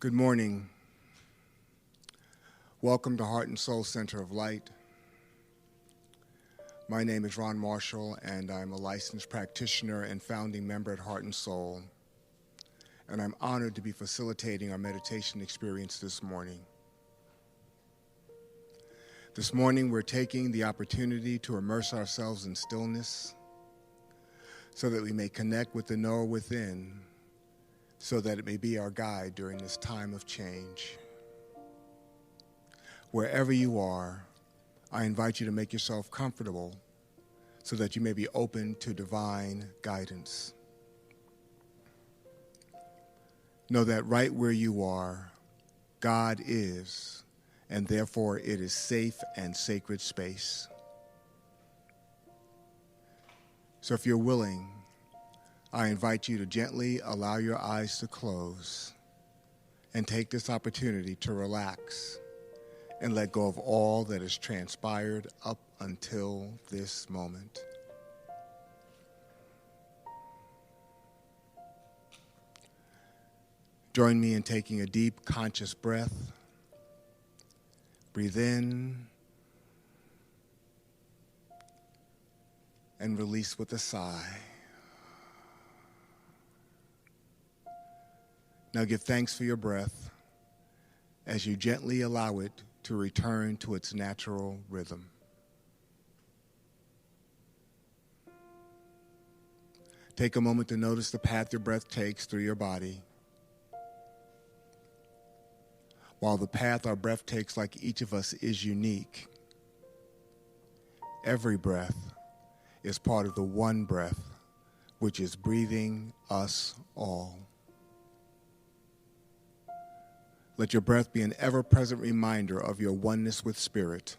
Good morning. Welcome to Heart and Soul Center of Light. My name is Ron Marshall, and I'm a licensed practitioner and founding member at Heart and Soul. And I'm honored to be facilitating our meditation experience this morning. This morning, we're taking the opportunity to immerse ourselves in stillness so that we may connect with the knower within, so that it may be our guide during this time of change. Wherever you are, I invite you to make yourself comfortable so that you may be open to divine guidance. Know that right where you are, God is, and therefore it is safe and sacred space. So if you're willing, I invite you to gently allow your eyes to close and take this opportunity to relax and let go of all that has transpired up until this moment. Join me in taking a deep, conscious breath. Breathe in and release with a sigh. Now give thanks for your breath as you gently allow it to return to its natural rhythm. Take a moment to notice the path your breath takes through your body. While the path our breath takes, like each of us, is unique, every breath is part of the one breath, which is breathing us all. Let your breath be an ever-present reminder of your oneness with Spirit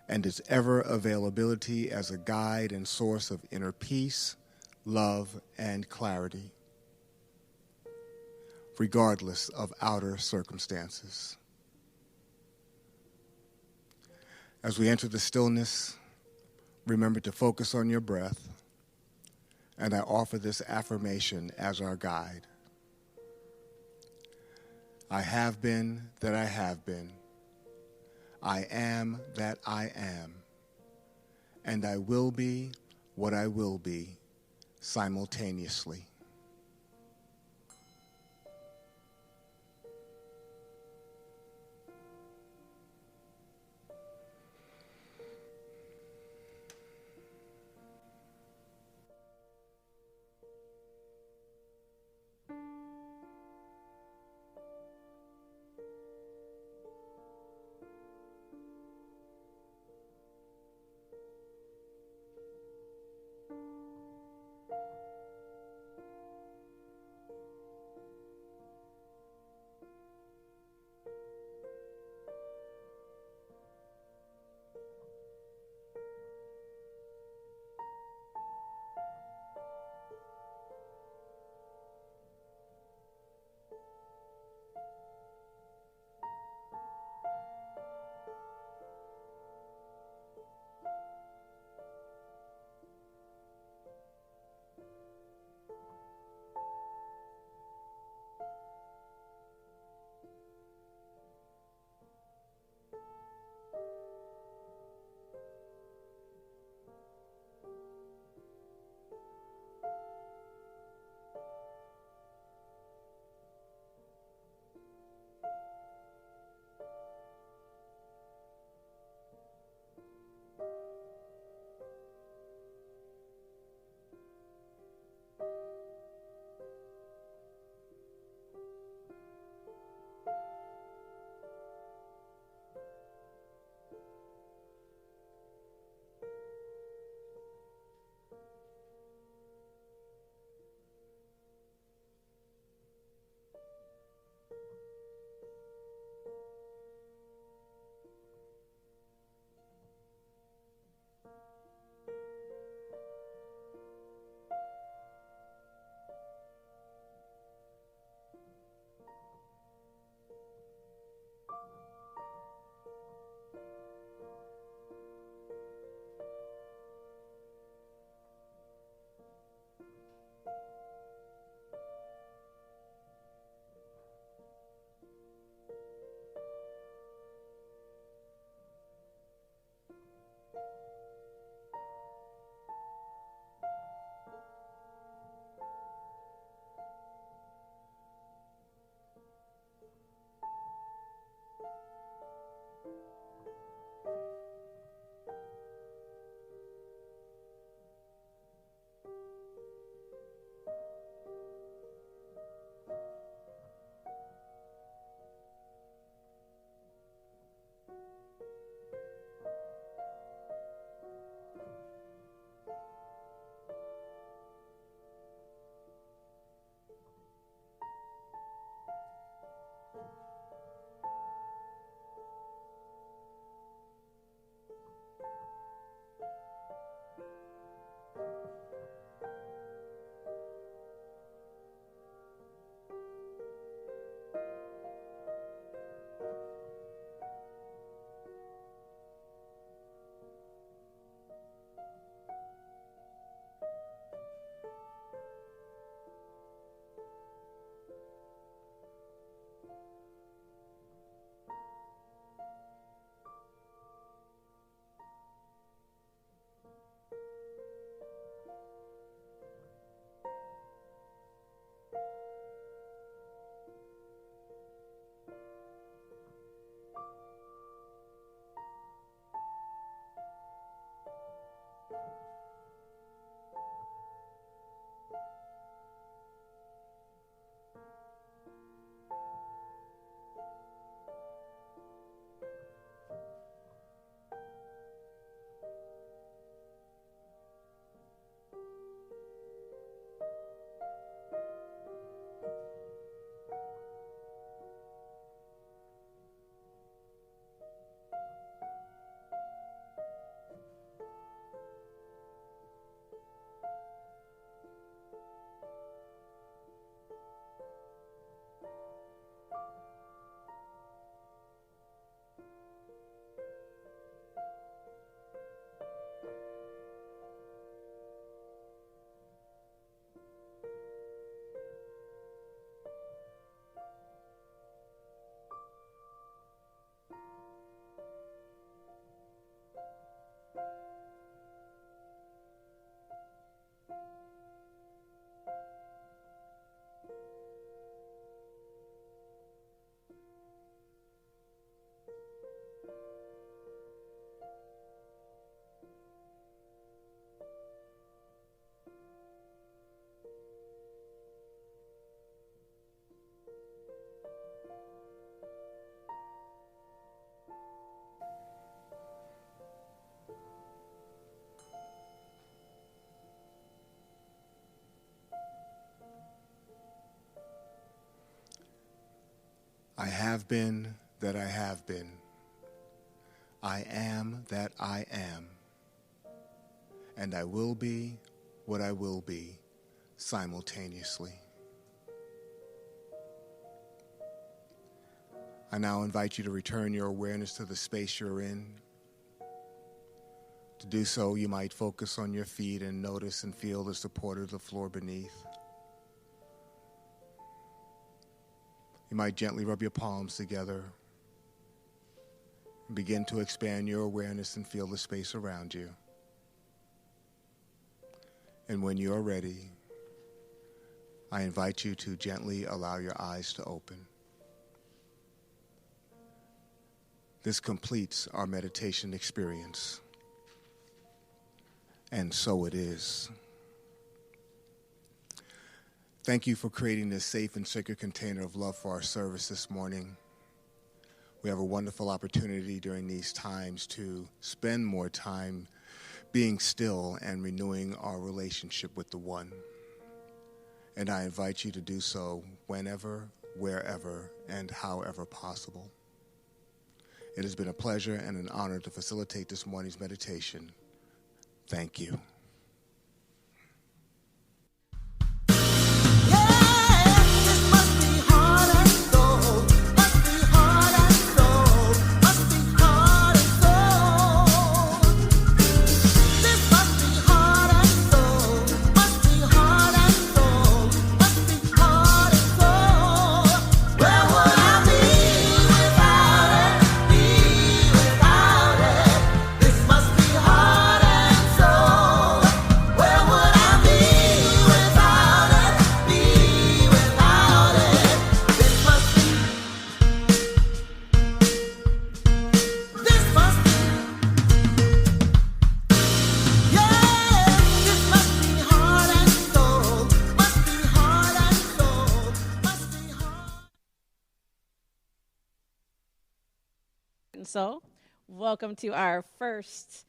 and its ever-availability as a guide and source of inner peace, love, and clarity, regardless of outer circumstances. As we enter the stillness, remember to focus on your breath, and I offer this affirmation as our guide. I have been that I have been. I am that I am. And I will be what I will be simultaneously. I have been that I have been. I am that I am. And I will be what I will be simultaneously. I now invite you to return your awareness to the space you're in. To do so, you might focus on your feet and notice and feel the support of the floor beneath. You might gently rub your palms together and begin to expand your awareness and feel the space around you. And when you're ready, I invite you to gently allow your eyes to open. This completes our meditation experience. And so it is. Thank you for creating this safe and sacred container of love for our service this morning. We have a wonderful opportunity during these times to spend more time being still and renewing our relationship with the One. And I invite you to do so whenever, wherever, and however possible. It has been a pleasure and an honor to facilitate this morning's meditation. Thank you. So, welcome to our first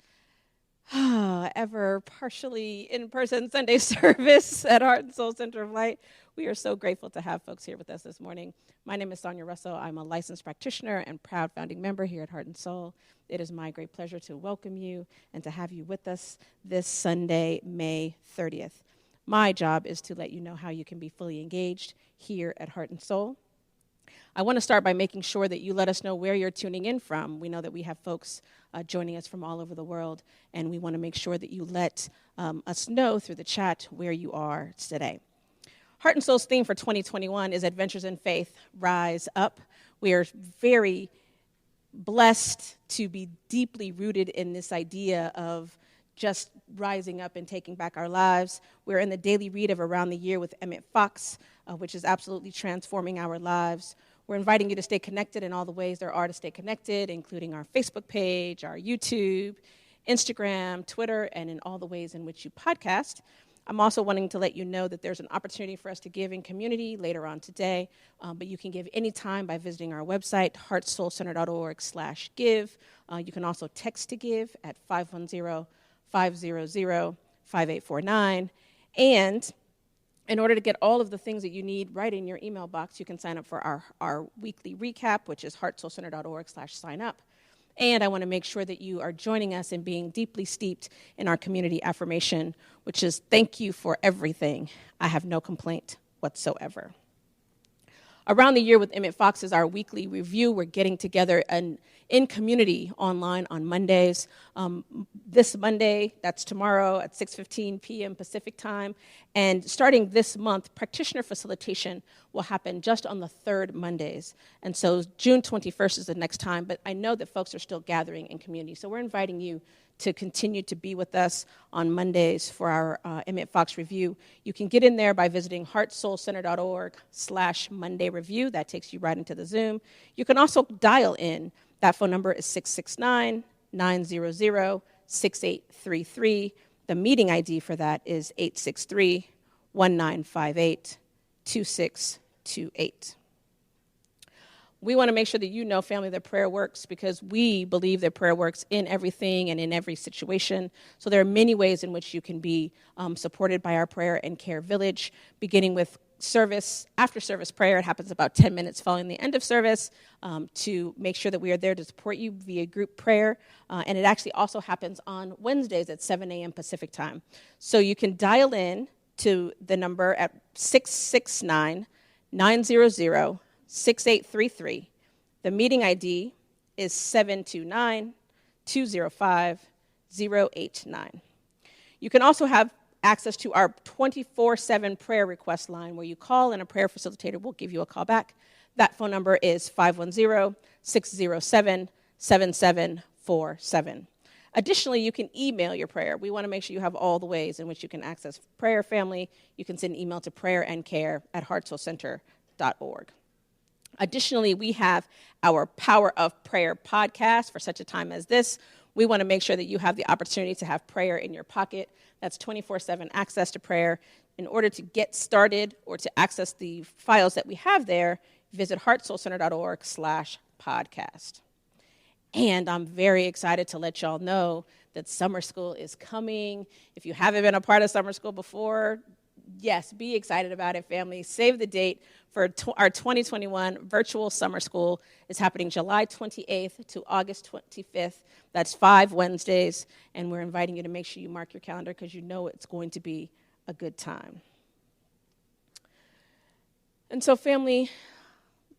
ever partially in-person Sunday service at Heart and Soul Center of Light. We are so grateful to have folks here with us this morning. My name is Sonia Russell. I'm a licensed practitioner and proud founding member here at Heart and Soul. It is my great pleasure to welcome you and to have you with us this Sunday, May 30th. My job is to let you know how you can be fully engaged here at Heart and Soul. I want to start by making sure that you let us know where you're tuning in from. We know that we have folks joining us from all over the world, and we want to make sure that you let us know through the chat where you are today. Heart and Soul's theme for 2021 is Adventures in Faith, Rise Up. We are very blessed to be deeply rooted in this idea of just rising up and taking back our lives. We're in the daily read of Around the Year with Emmett Fox, which is absolutely transforming our lives. We're inviting you to stay connected in all the ways there are to stay connected, including our Facebook page, our YouTube, Instagram, Twitter, and in all the ways in which you podcast. I'm also wanting to let you know that there's an opportunity for us to give in community later on today, but you can give anytime by visiting our website, heartsoulcenter.org/give. You can also text to give at 510-500-5849. And in order to get all of the things that you need right in your email box, you can sign up for our weekly recap, which is heartsoulcenter.org/sign-up. And I want to make sure that you are joining us in being deeply steeped in our community affirmation, which is thank you for everything. I have no complaint whatsoever. Around the Year with Emmett Fox is our weekly review. We're getting together in community online on Mondays. This Monday, that's tomorrow at 6:15 p.m. Pacific time. And starting this month, practitioner facilitation will happen just on the third Mondays. And so June 21st is the next time, but I know that folks are still gathering in community. So we're inviting you to continue to be with us on Mondays for our Emmett Fox review. You can get in there by visiting heartsoulcenter.org/Monday review. That takes you right into the Zoom. You can also dial in. That phone number is 669-900-6833. The meeting ID for that is 863-1958-2628. We want to make sure that you know, family, that prayer works because we believe that prayer works in everything and in every situation. So there are many ways in which you can be supported by our prayer and care village, beginning with after service prayer. It happens about 10 minutes following the end of service to make sure that we are there to support you via group prayer. And it actually also happens on Wednesdays at 7 a.m. Pacific time. So you can dial in to the number at 669-900-6833. The meeting ID is 729-205-089. You can also have access to our 24/7 prayer request line where you call and a prayer facilitator will give you a call back. That phone number is 510-607-7747. Additionally, you can email your prayer. We want to make sure you have all the ways in which you can access prayer, family. You can send an email to prayerandcare@heartsoulcenter.org. Additionally, we have our Power of Prayer podcast for such a time as this. We want to make sure that you have the opportunity to have prayer in your pocket. That's 24/7 access to prayer. In order to get started or to access the files that we have there, visit heartsoulcenter.org/podcast. And I'm very excited to let y'all know that summer school is coming. If you haven't been a part of summer school before, yes, be excited about it, family. Save the date for our 2021 virtual summer school. It's happening July 28th to August 25th. That's 5 Wednesdays, and we're inviting you to make sure you mark your calendar because you know it's going to be a good time. And so, family,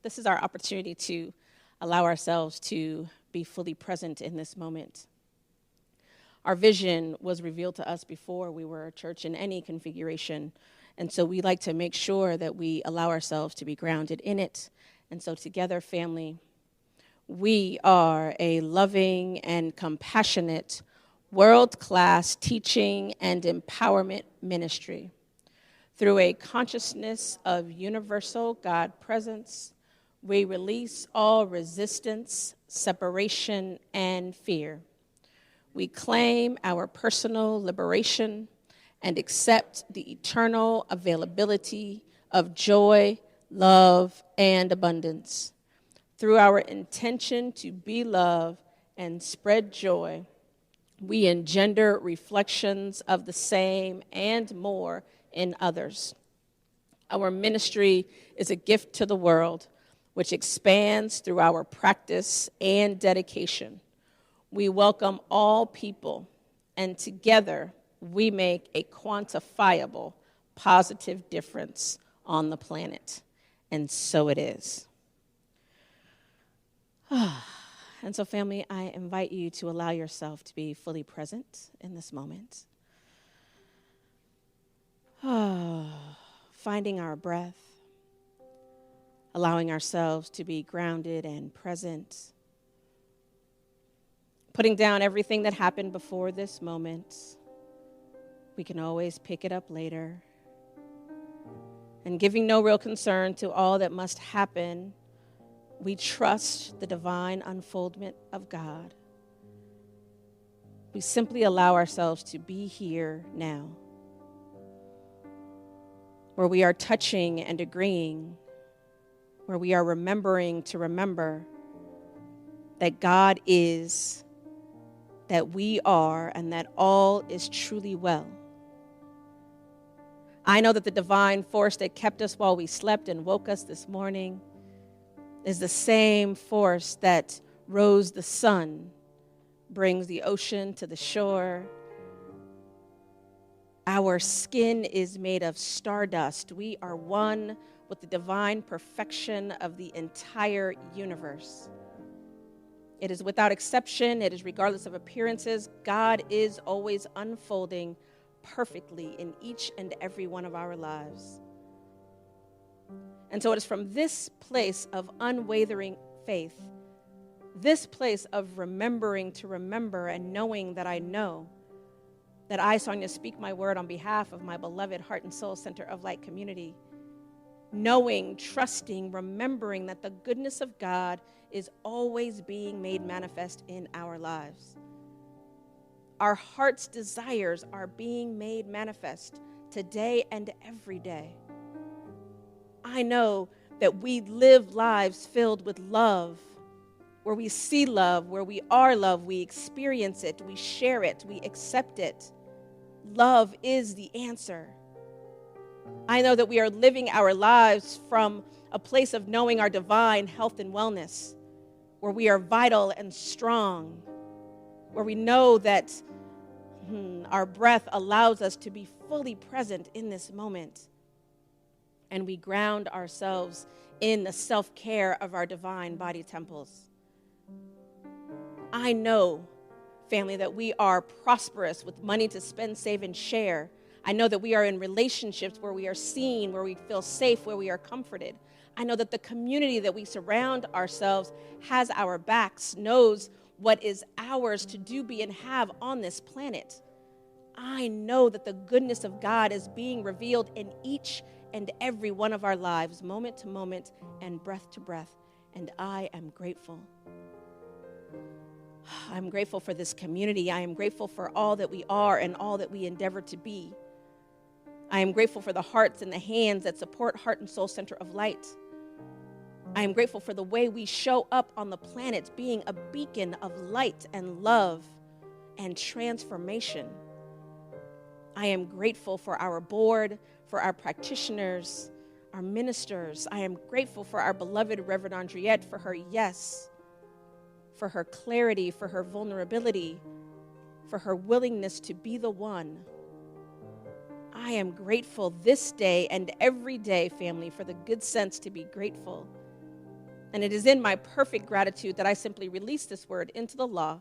this is our opportunity to allow ourselves to be fully present in this moment. Our vision was revealed to us before we were a church in any configuration, and so we like to make sure that we allow ourselves to be grounded in it. And so together, family, we are a loving and compassionate, world-class teaching and empowerment ministry. Through a consciousness of universal God presence, we release all resistance, separation, and fear. We claim our personal liberation and accept the eternal availability of joy, love, and abundance. Through our intention to be love and spread joy, we engender reflections of the same and more in others. Our ministry is a gift to the world, which expands through our practice and dedication. We welcome all people, and together we make a quantifiable, positive difference on the planet. And so it is. And so, family, I invite you to allow yourself to be fully present in this moment. Finding our breath, allowing ourselves to be grounded and present, putting down everything that happened before this moment. We can always pick it up later. And giving no real concern to all that must happen, we trust the divine unfoldment of God. We simply allow ourselves to be here now, where we are touching and agreeing, where we are remembering to remember that God is, that we are, and that all is truly well. I know that the divine force that kept us while we slept and woke us this morning is the same force that rose the sun, brings the ocean to the shore. Our skin is made of stardust. We are one with the divine perfection of the entire universe. It is without exception. It is regardless of appearances. God is always unfolding perfectly in each and every one of our lives. And so it is from this place of unwavering faith, this place of remembering to remember and knowing that I know, that I, Sonia, speak my word on behalf of my beloved Heart and Soul Center of Light community, knowing, trusting, remembering that the goodness of God is always being made manifest in our lives. Our heart's desires are being made manifest today and every day. I know that we live lives filled with love, where we see love, where we are love, we experience it, we share it, we accept it. Love is the answer. I know that we are living our lives from a place of knowing our divine health and wellness, where we are vital and strong, where we know that our breath allows us to be fully present in this moment. And we ground ourselves in the self-care of our divine body temples. I know, family, that we are prosperous with money to spend, save, and share. I know that we are in relationships where we are seen, where we feel safe, where we are comforted. I know that the community that we surround ourselves has our backs, knows what is ours to do, be, and have on this planet. I know that the goodness of God is being revealed in each and every one of our lives, moment to moment and breath to breath, and I am grateful. I'm grateful for this community. I am grateful for all that we are and all that we endeavor to be. I am grateful for the hearts and the hands that support Heart and Soul Center of Light. I am grateful for the way we show up on the planet, being a beacon of light and love and transformation. I am grateful for our board, for our practitioners, our ministers. I am grateful for our beloved Reverend Andriette, for her yes, for her clarity, for her vulnerability, for her willingness to be the one. I am grateful this day and every day, family, for the good sense to be grateful. And it is in my perfect gratitude that I simply release this word into the law.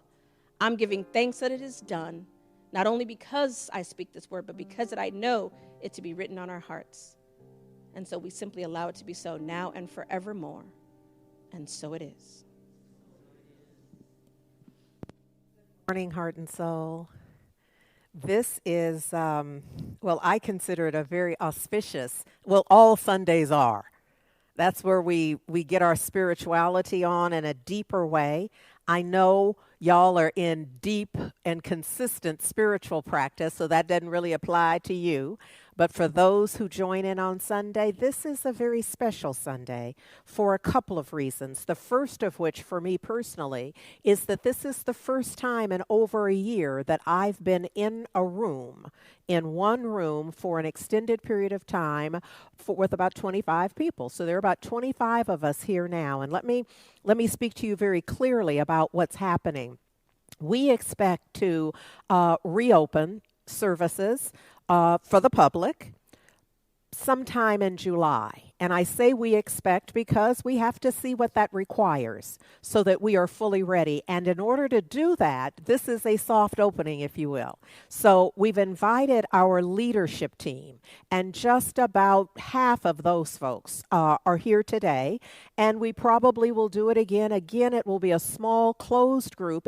I'm giving thanks that it is done, not only because I speak this word, but because that I know it to be written on our hearts. And so we simply allow it to be so now and forevermore. And so it is. Morning, Heart and Soul. This is, I consider it a very auspicious, all Sundays are. That's where we get our spirituality on in a deeper way. I know y'all are in deep and consistent spiritual practice, so that doesn't really apply to you. But for those who join in on Sunday, this is a very special Sunday for a couple of reasons. The first of which, for me personally, is that this is the first time in over a year that I've been in one room for an extended period of time with about 25 people. So there are about 25 of us here now. And let me speak to you very clearly about what's happening. We expect to reopen services for the public sometime in July. And I say we expect because we have to see what that requires so that we are fully ready. And in order to do that, this is a soft opening, if you will. So we've invited our leadership team, and just about half of those folks are here today. And we probably will do it again. Again, it will be a small closed group.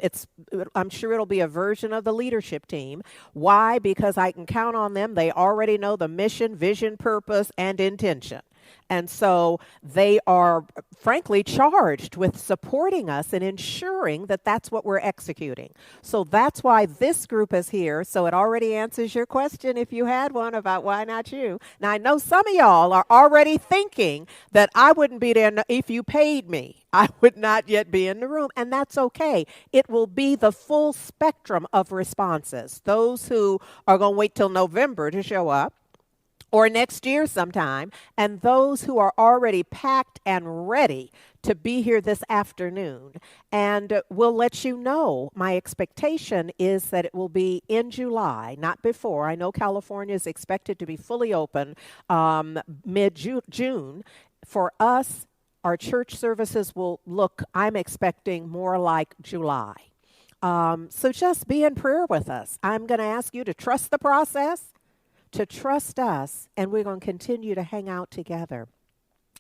I'm sure it'll be a version of the leadership team. Why? Because I can count on them. They already know the mission, vision, purpose, and intention. And so they are, frankly, charged with supporting us and ensuring that that's what we're executing. So that's why this group is here. So it already answers your question, if you had one, about why not you. Now, I know some of y'all are already thinking that I wouldn't be there if you paid me. I would not yet be in the room, and that's okay. It will be the full spectrum of responses. Those who are going to wait till November to show up, or next year sometime, and those who are already packed and ready to be here this afternoon. And we'll let you know. My expectation is that it will be in July, not before. I know California is expected to be fully open mid-June. For us, our church services will look, I'm expecting, more like July. So just be in prayer with us. I'm going to ask you to trust the process, to trust us, and we're going to continue to hang out together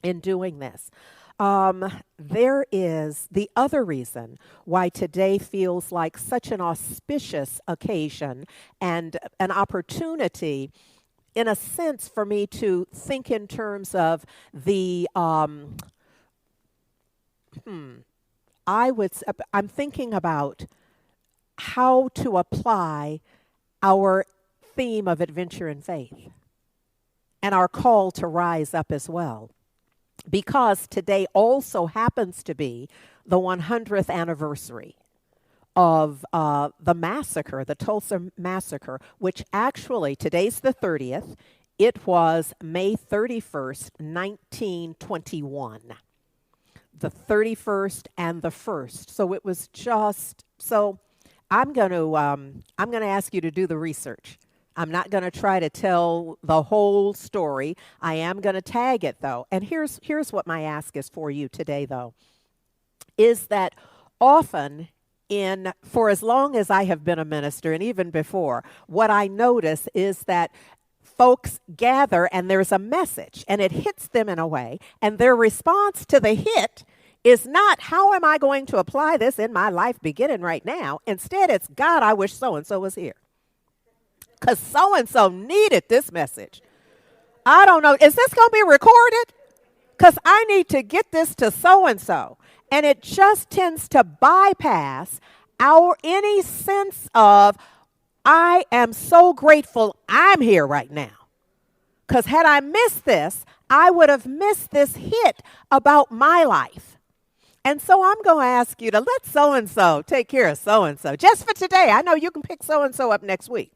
in doing this. There is the other reason why today feels like such an auspicious occasion and an opportunity, in a sense, for me to think in terms of the, I'm thinking about how to apply our theme of adventure and faith and our call to rise up as well, because today also happens to be the 100th anniversary of the massacre, the Tulsa massacre, which actually, today's the 30th. It was May 31st, 1921. The 31st and the 1st. So it was just, so I'm going to ask you to do the research. I'm not going to try to tell the whole story. I am going to tag it though. And here's what my ask is for you today though. Is that often for as long as I have been a minister and even before, what I notice is that folks gather and there's a message and it hits them in a way, and their response to the hit is not, how am I going to apply this in my life beginning right now? Instead, it's, God, I wish so-and-so was here. Because so-and-so needed this message. I don't know, is this going to be recorded? Because I need to get this to so-and-so. And it just tends to bypass any sense of, I am so grateful I'm here right now. Because had I missed this, I would have missed this hit about my life. And so I'm going to ask you to let so-and-so take care of so-and-so. Just for today. I know you can pick so-and-so up next week.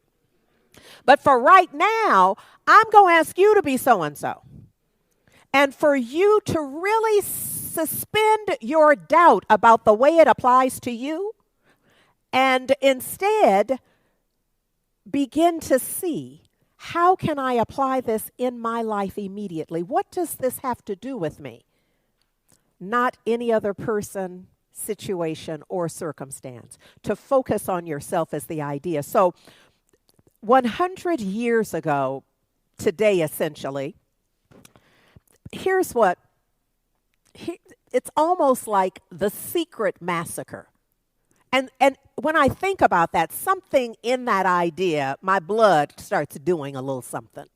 But for right now, I'm going to ask you to be so-and-so. And for you to really suspend your doubt about the way it applies to you, and instead begin to see, how can I apply this in my life immediately? What does this have to do with me? Not any other person, situation, or circumstance. To focus on yourself is the idea. So 100 years ago, today essentially, here's what, it's almost like the secret massacre. And when I think about that, something in that idea, my blood starts doing a little something.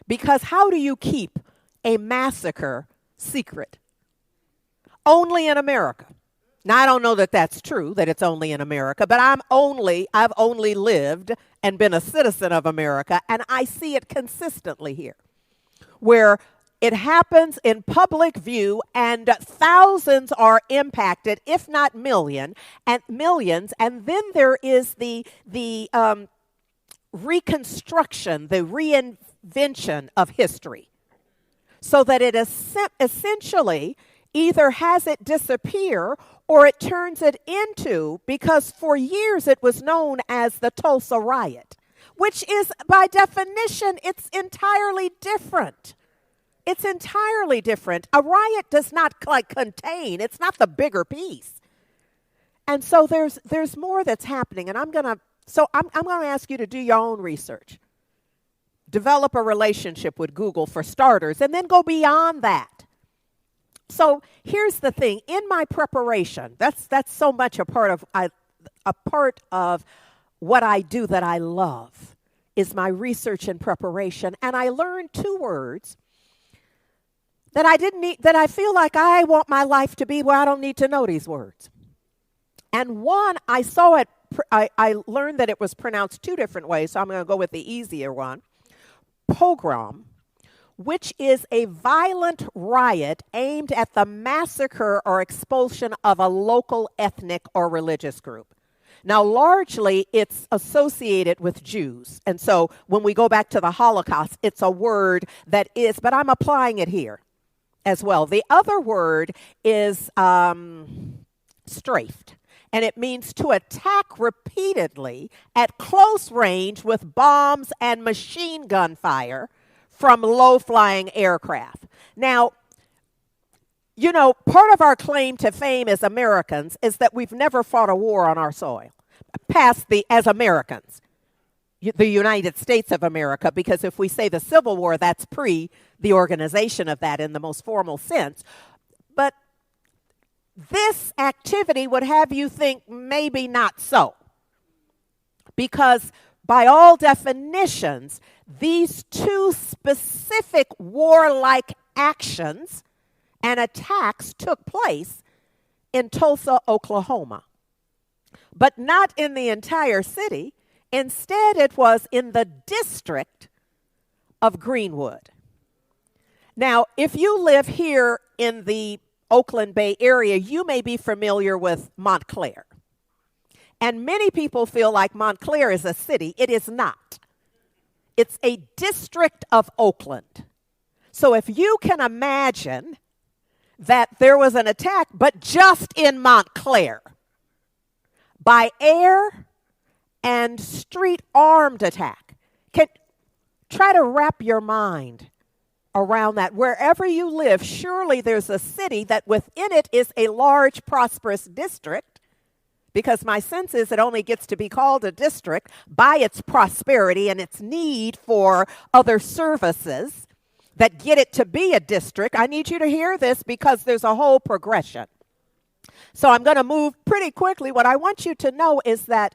Because how do you keep a massacre secret? Only in America. Now, I don't know that that's true, that it's only in America, but I've only lived and been a citizen of America, and I see it consistently here, where it happens in public view and thousands are impacted, if not millions. And then there is the reconstruction, the reinvention of history, so that it is essentially either has it disappear or it turns it into, because for years it was known as the Tulsa riot, which is by definition, it's entirely different. It's entirely different. A riot does not contain. It's not the bigger piece. And so there's more that's happening. And I'm gonna ask you to do your own research. Develop a relationship with Google for starters, and then go beyond that. So here's the thing. In my preparation, that's so much a part of what I do that I love is my research and preparation. And I learned two words that I feel like I want my life to be where I don't need to know these words. And one, I learned that it was pronounced two different ways, so I'm going to go with the easier one. Pogrom, which is a violent riot aimed at the massacre or expulsion of a local ethnic or religious group. Now, largely, it's associated with Jews. And so when we go back to the Holocaust, it's a word that is, but I'm applying it here as well. The other word is strafed, and it means to attack repeatedly at close range with bombs and machine gun fire from low-flying aircraft. Now, you know, part of our claim to fame as Americans is that we've never fought a war on our soil, as Americans. The United States of America, because if we say the Civil War, that's pre the organization of that in the most formal sense. But this activity would have you think maybe not so. Because by all definitions, these two specific warlike actions and attacks took place in Tulsa, Oklahoma. But not in the entire city. Instead, it was in the district of Greenwood. Now, if you live here in the Oakland Bay area, you may be familiar with Montclair. And many people feel like Montclair is a city. It is not. It's a district of Oakland. So if you can imagine that there was an attack, but just in Montclair, by air and street armed attack. Try to wrap your mind around that. Wherever you live, surely there's a city that within it is a large, prosperous district, because my sense is it only gets to be called a district by its prosperity and its need for other services that get it to be a district. I need you to hear this because there's a whole progression. So I'm going to move pretty quickly. What I want you to know is that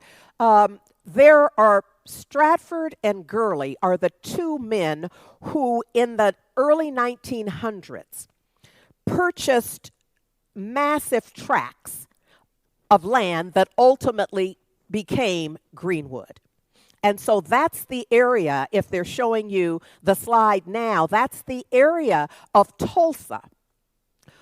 there are Stratford and Gurley are the two men who in the early 1900s purchased massive tracts of land that ultimately became Greenwood. And so that's the area, if they're showing you the slide now, that's the area of Tulsa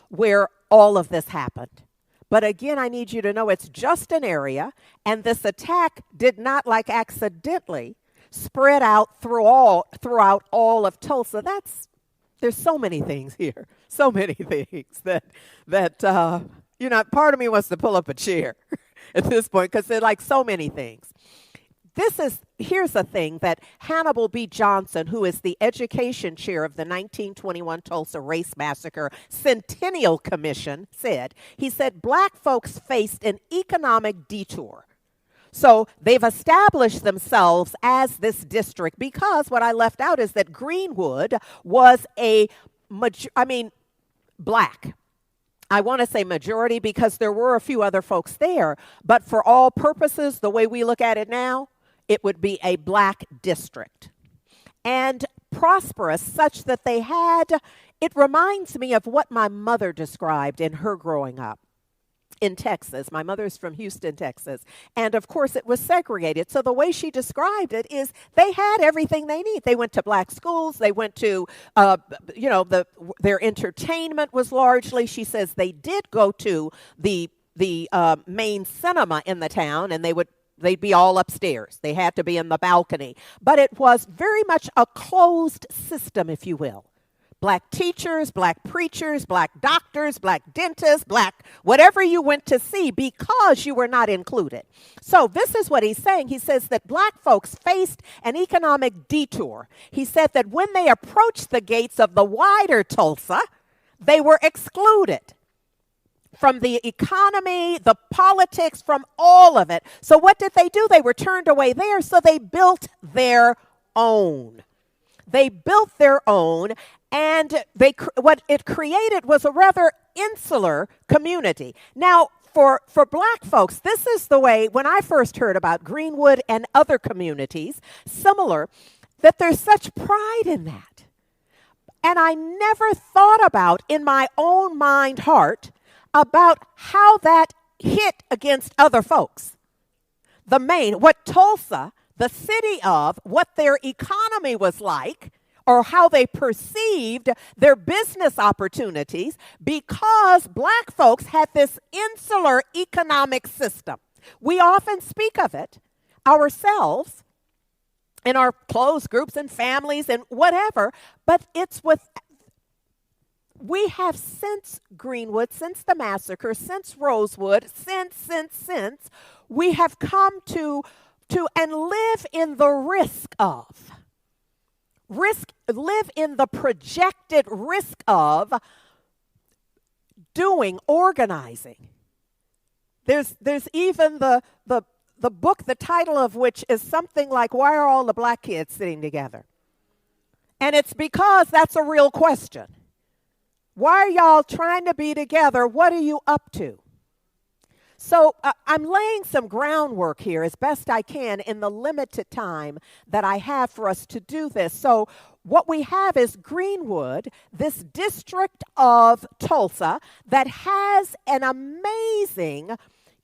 where all of this happened. But again, I need you to know it's just an area, and this attack did not accidentally spread out throughout all of Tulsa. There's so many things here, so many things that part of me wants to pull up a chair at this point because they're like so many things. Here's the thing that Hannibal B. Johnson, who is the education chair of the 1921 Tulsa Race Massacre Centennial Commission, said. He said, black folks faced an economic detour. So they've established themselves as this district because what I left out is that Greenwood was black. I want to say majority because there were a few other folks there, but for all purposes, the way we look at it now, it would be a black district. And prosperous, such that it reminds me of what my mother described in her growing up in Texas. My mother's from Houston, Texas. And of course, it was segregated. So the way she described it is they had everything they need. They went to black schools. They went to, their entertainment was largely, she says, they did go to the main cinema in the town, and they'd be all upstairs. They had to be in the balcony. But it was very much a closed system, if you will. Black teachers, black preachers, black doctors, black dentists, black whatever you went to see because you were not included. So this is what he's saying. He says that black folks faced an economic detour. He said that when they approached the gates of the wider Tulsa, they were excluded from the economy, the politics, from all of it. So what did they do? They were turned away there, so they built their own. They built their own, and what it created was a rather insular community. Now, for black folks, this is the way, when I first heard about Greenwood and other communities similar, that there's such pride in that. And I never thought about, in my own heart, about how that hit against other folks. What Tulsa, the city of, what their economy was like, or how they perceived their business opportunities, because black folks had this insular economic system. We often speak of it ourselves in our closed groups and families and whatever, but we have since Greenwood, since the massacre, since Rosewood, since, we have come to and live in the live in the projected risk of organizing. There's even the book, the title of which is something like, Why Are All the Black Kids Sitting Together? And it's because that's a real question. Why are y'all trying to be together? What are you up to? So I'm laying some groundwork here as best I can in the limited time that I have for us to do this. So what we have is Greenwood, this district of Tulsa that has an amazing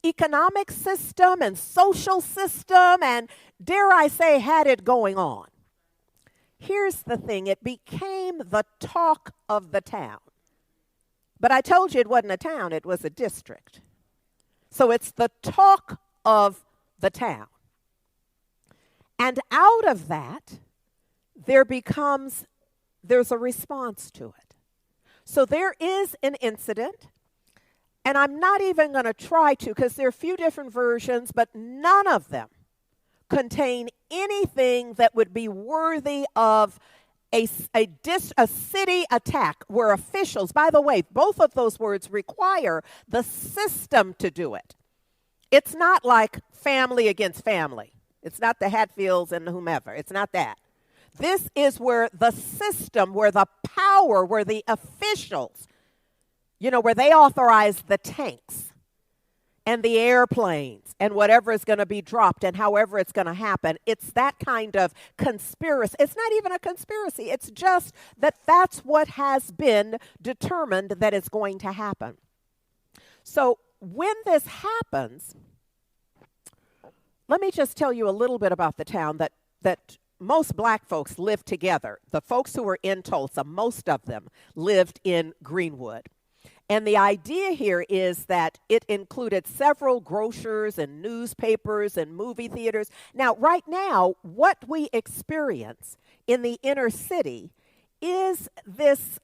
economic system and social system and, dare I say, had it going on. Here's the thing. It became the talk of the town. But I told you it wasn't a town, it was a district. So it's the talk of the town. And out of that there's a response to it. So there is an incident, and I'm not even going to try to, because there are a few different versions, but none of them contain anything that would be worthy of a city attack where officials, by the way, both of those words require the system to do it. It's not like family against family. It's not the Hatfields and whomever. It's not that. This is where the system, where the power, where the officials, where they authorize the tanks and the airplanes and whatever is going to be dropped and however it's going to happen. It's that kind of conspiracy. It's not even a conspiracy. It's just that that's what has been determined that is going to happen. So when this happens, let me just tell you a little bit about the town that most black folks live together. The folks who were in Tulsa, most of them lived in Greenwood. And the idea here is that it included several grocers and newspapers and movie theaters. Now, right now, what we experience in the inner city is this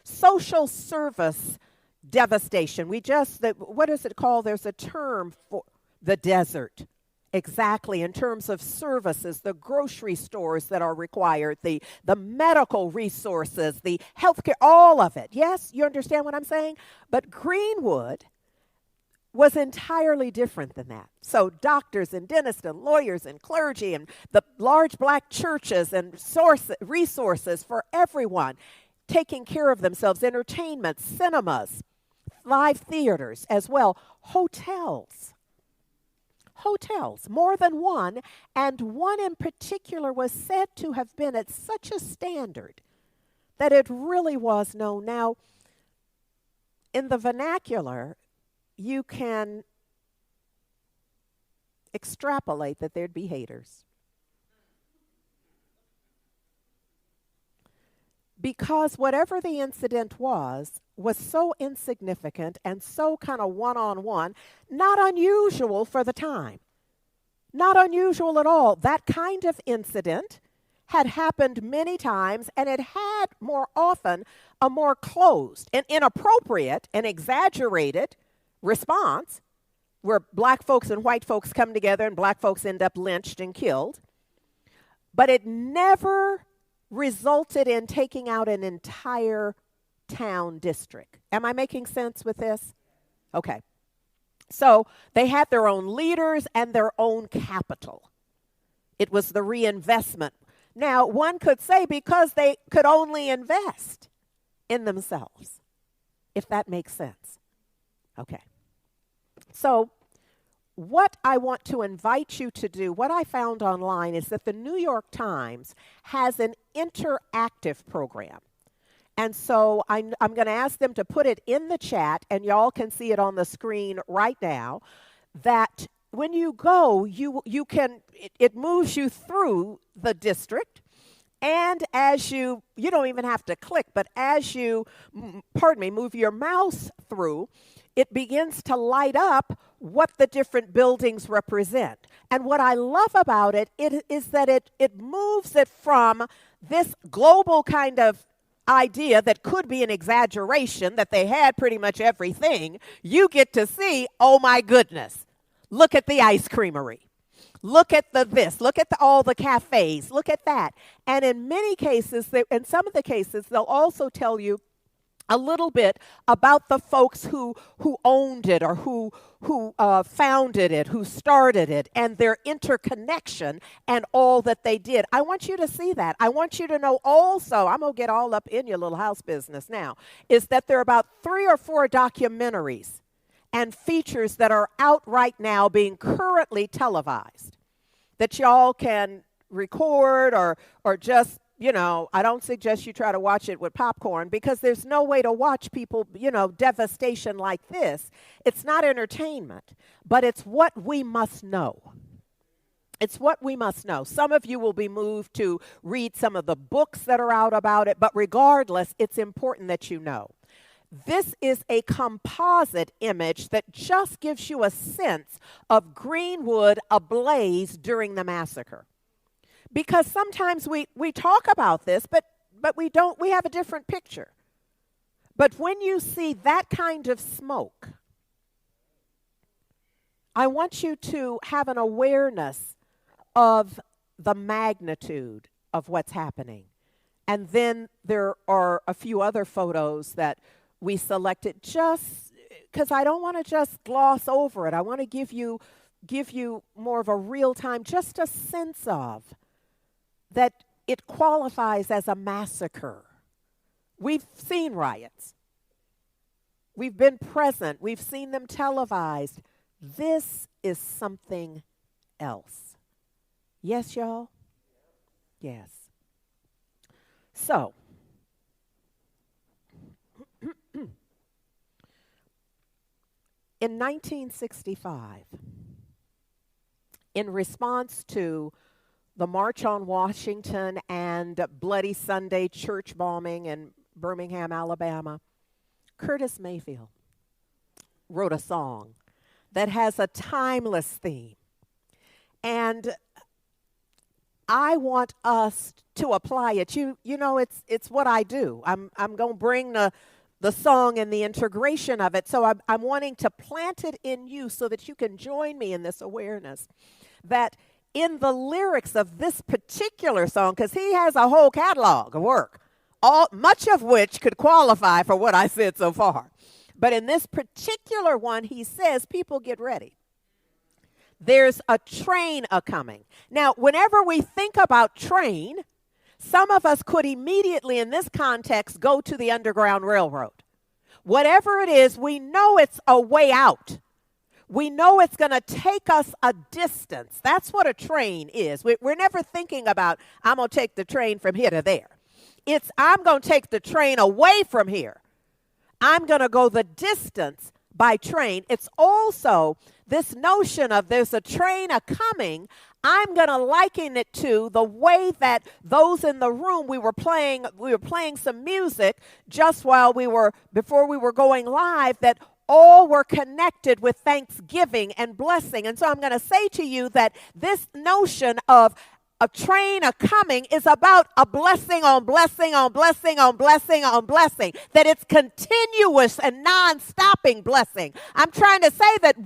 social service devastation. What is it called? There's a term for the desert. Exactly, in terms of services, the grocery stores that are required, the medical resources, the healthcare, all of it. Yes, you understand what I'm saying? But Greenwood was entirely different than that. So doctors and dentists and lawyers and clergy and the large black churches and resources for everyone taking care of themselves, entertainment, cinemas, live theaters as well, hotels, more than one, and one in particular was said to have been at such a standard that it really was known. Now, in the vernacular, you can extrapolate that there'd be haters. Because whatever the incident was so insignificant and so kind of one-on-one, not unusual for the time. Not unusual at all. That kind of incident had happened many times, and it had more often a more closed and inappropriate and exaggerated response where black folks and white folks come together and black folks end up lynched and killed. But it never resulted in taking out an entire town district. Am I making sense with this? Okay. So they had their own leaders and their own capital. It was the reinvestment. Now, one could say because they could only invest in themselves, if that makes sense. Okay. So what I want to invite you to do, what I found online is that the New York Times has an interactive program. And so I'm going to ask them to put it in the chat, and y'all can see it on the screen right now, that when you go, it moves you through the district. And as you don't even have to click, but as you, move your mouse through, it begins to light up what the different buildings represent. And what I love about it is that it moves it from this global kind of idea that could be an exaggeration, that they had pretty much everything. You get to see, oh my goodness, look at the ice creamery. Look at look at all the cafes, look at that. And in many cases, in some of the cases, they'll also tell you a little bit about the folks who owned it or who founded it, who started it, and their interconnection and all that they did. I want you to see that. I want you to know also, I'm going to get all up in your little house business now, is that there are about 3 or 4 documentaries and features that are out right now being currently televised that y'all can record or just, I don't suggest you try to watch it with popcorn because there's no way to watch people, devastation like this. It's not entertainment, but it's what we must know. It's what we must know. Some of you will be moved to read some of the books that are out about it, but regardless, it's important that you know. This is a composite image that just gives you a sense of Greenwood ablaze during the massacre. Because sometimes we talk about this, but we have a different picture. But when you see that kind of smoke, I want you to have an awareness of the magnitude of what's happening. And then there are a few other photos that we selected just because I don't want to just gloss over it. I want to give you more of a real time, just a sense of that it qualifies as a massacre. We've seen riots. We've been present. We've seen them televised. This is something else. Yes, y'all? Yes. So, in 1965, in response to the March on Washington and Bloody Sunday church bombing in Birmingham, Alabama, Curtis Mayfield wrote a song that has a timeless theme. And I want us to apply it. You know, it's what I do. I'm going to bring the song and the integration of it. So I'm wanting to plant it in you so that you can join me in this awareness that in the lyrics of this particular song, because he has a whole catalog of work, much of which could qualify for what I said so far. But in this particular one, he says, people get ready. There's a train a-coming. Now, whenever we think about train, some of us could immediately in this context go to the Underground Railroad. Whatever it is, we know it's a way out. We know it's going to take us a distance. That's what a train is. We're never thinking about, I'm going to take the train from here to there. It's, I'm going to take the train away from here. I'm going to go the distance by train. It's also this notion of there's a train a-coming. I'm going to liken it to the way that those in the room, we were playing some music just before we were going live, that all were connected with thanksgiving and blessing. And so I'm going to say to you that this notion of a train a-coming is about a blessing on blessing on blessing on blessing on blessing, that it's continuous and non-stopping blessing. I'm trying to say that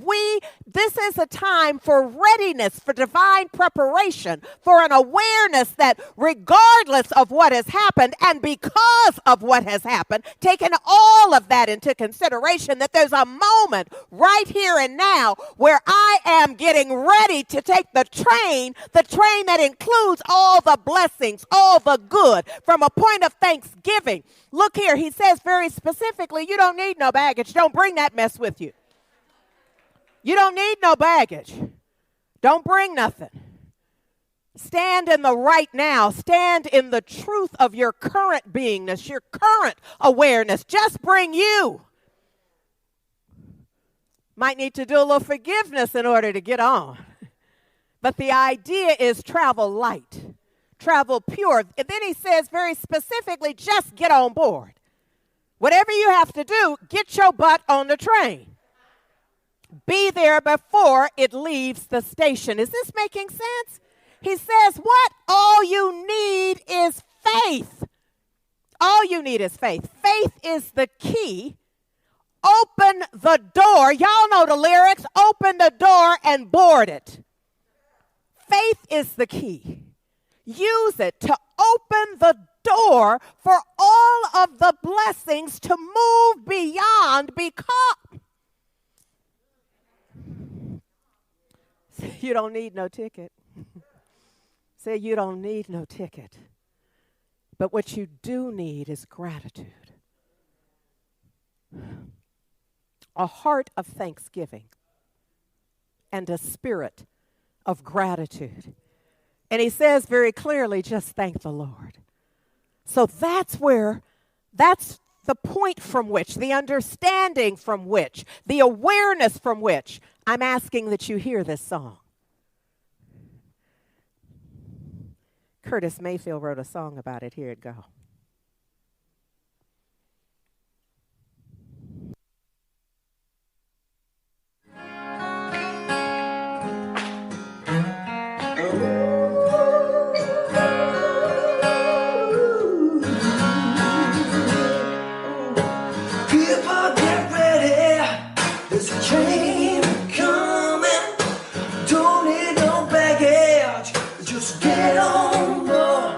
this is a time for readiness, for divine preparation, for an awareness that regardless of what has happened and because of what has happened, taking all of that into consideration, that there's a moment right here and now where I am getting ready to take the train that includes all the blessings, all the good, from a point of thanksgiving. Look here, he says very specifically, you don't need no baggage. Don't bring that mess with you. You don't need no baggage. Don't bring nothing. Stand in the right now. Stand in the truth of your current beingness, your current awareness. Just bring you. Might need to do a little forgiveness in order to get on. But the idea is travel light, travel pure. And then he says very specifically, just get on board. Whatever you have to do, get your butt on the train. Be there before it leaves the station. Is this making sense? He says, what? All you need is faith. All you need is faith. Faith is the key. Open the door. Y'all know the lyrics. Open the door and board it. Faith is the key. Use it to open the door for all of the blessings to move beyond, because you don't need no ticket. Say you don't need no ticket. But what you do need is gratitude. A heart of thanksgiving and a spirit of gratitude. And he says very clearly, just thank the Lord. So that's the point from which, the understanding from which, the awareness from which I'm asking that you hear this song. Curtis Mayfield wrote a song about it. Here it goes. train coming, don't need no baggage, just get on board.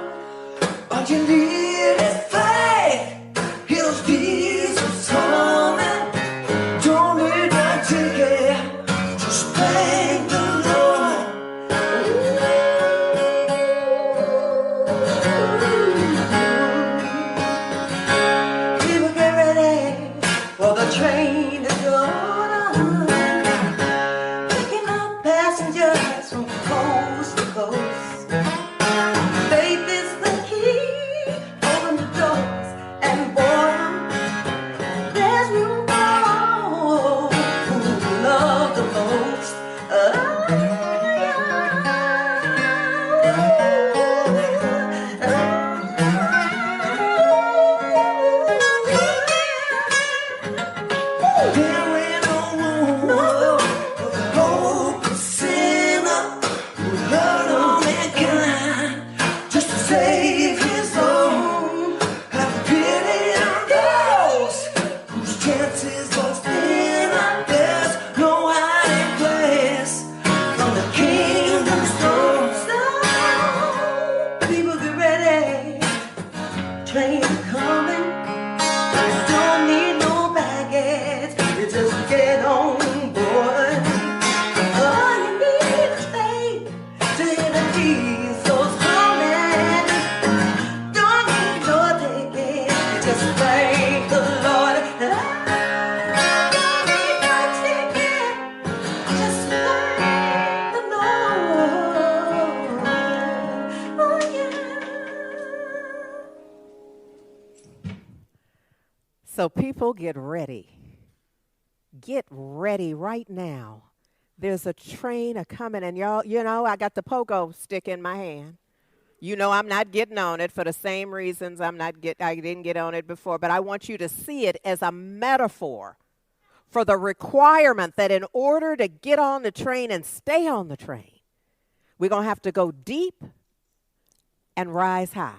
All you need is faith, he'll Jesus coming, don't need no ticket, just thank the Lord. People get ready for the train to go on, picking up passengers from coast to coast. Faith is the key, open the doors and boy, there's room for all who love the most. There ain't no room for the hopeless sinner who loved all mankind just to save his own. Have pity on those whose chances are thinner. There's no hiding place from the kingdom's throne. So people get ready, train coming. Don't need no baggage, you just get on board. All you need is faith to hear the Jesus coming. Don't need no ticket, just thank the Lord. Don't need no ticket, just thank the Lord. Oh yeah. So people get ready. Get ready right now. There's a train a-coming, and y'all, you know, I got the pogo stick in my hand. You know I'm not getting on it for the same reasons I didn't get on it before, but I want you to see it as a metaphor for the requirement that in order to get on the train and stay on the train, we're going to have to go deep and rise high.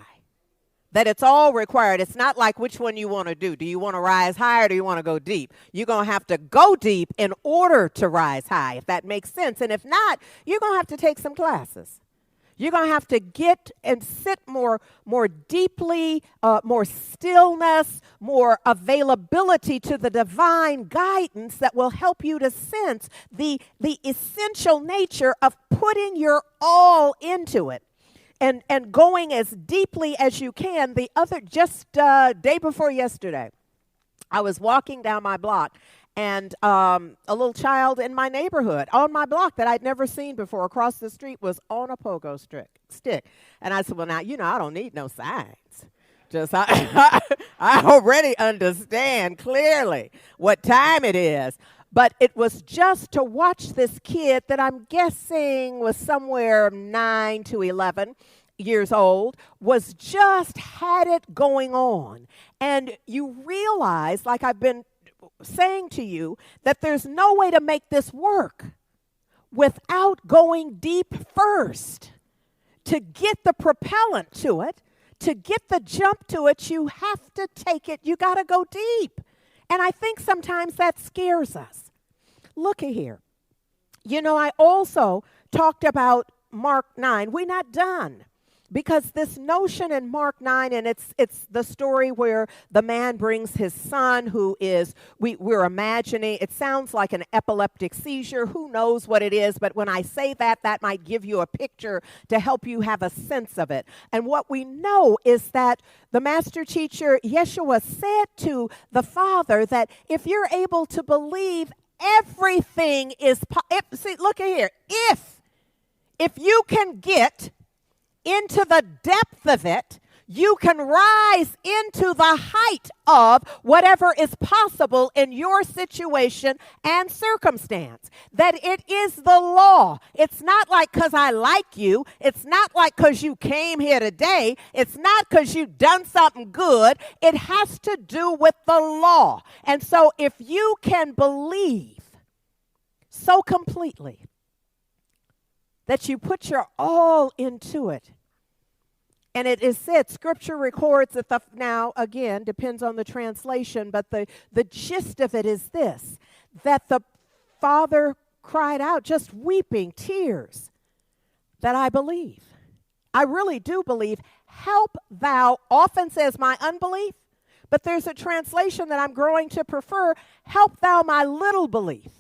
That it's all required. It's not like which one you want to do. Do you want to rise high or do you want to go deep? You're going to have to go deep in order to rise high, if that makes sense. And if not, you're going to have to take some classes. You're going to have to get and sit more deeply, more stillness, more availability to the divine guidance that will help you to sense the essential nature of putting your all into it. And going as deeply as you can. Just day before yesterday, I was walking down my block, and a little child in my neighborhood on my block that I'd never seen before across the street was on a pogo stick. And I said, well, now, you know, I don't need no signs. Just I already understand clearly what time it is. But it was just to watch this kid that I'm guessing was somewhere 9 to 11 years old, was just had it going on. And you realize, like I've been saying to you, that there's no way to make this work without going deep first. To get the propellant to it, to get the jump to it, you have to take it. You got to go deep. And I think sometimes that scares us. Look at here. You know, I also talked about Mark 9. We're not done. Because this notion in Mark 9, and it's the story where the man brings his son who is, we're imagining, it sounds like an epileptic seizure. Who knows what it is? But when I say that, that might give you a picture to help you have a sense of it. And what we know is that the master teacher, Yeshua, said to the father that if you're able to believe, everything is, see, look at here. If you can get into the depth of it, you can rise into the height of whatever is possible in your situation and circumstance. That it is the law. It's not like because I like you. It's not like because you came here today. It's not because you've done something good. It has to do with the law. And so if you can believe so completely that you put your all into it, and it is said, Scripture records that now, again, depends on the translation, but the gist of it is this, that the father cried out, just weeping tears, that I believe. I really do believe. Help thou often says my unbelief, but there's a translation that I'm growing to prefer. Help thou my little belief.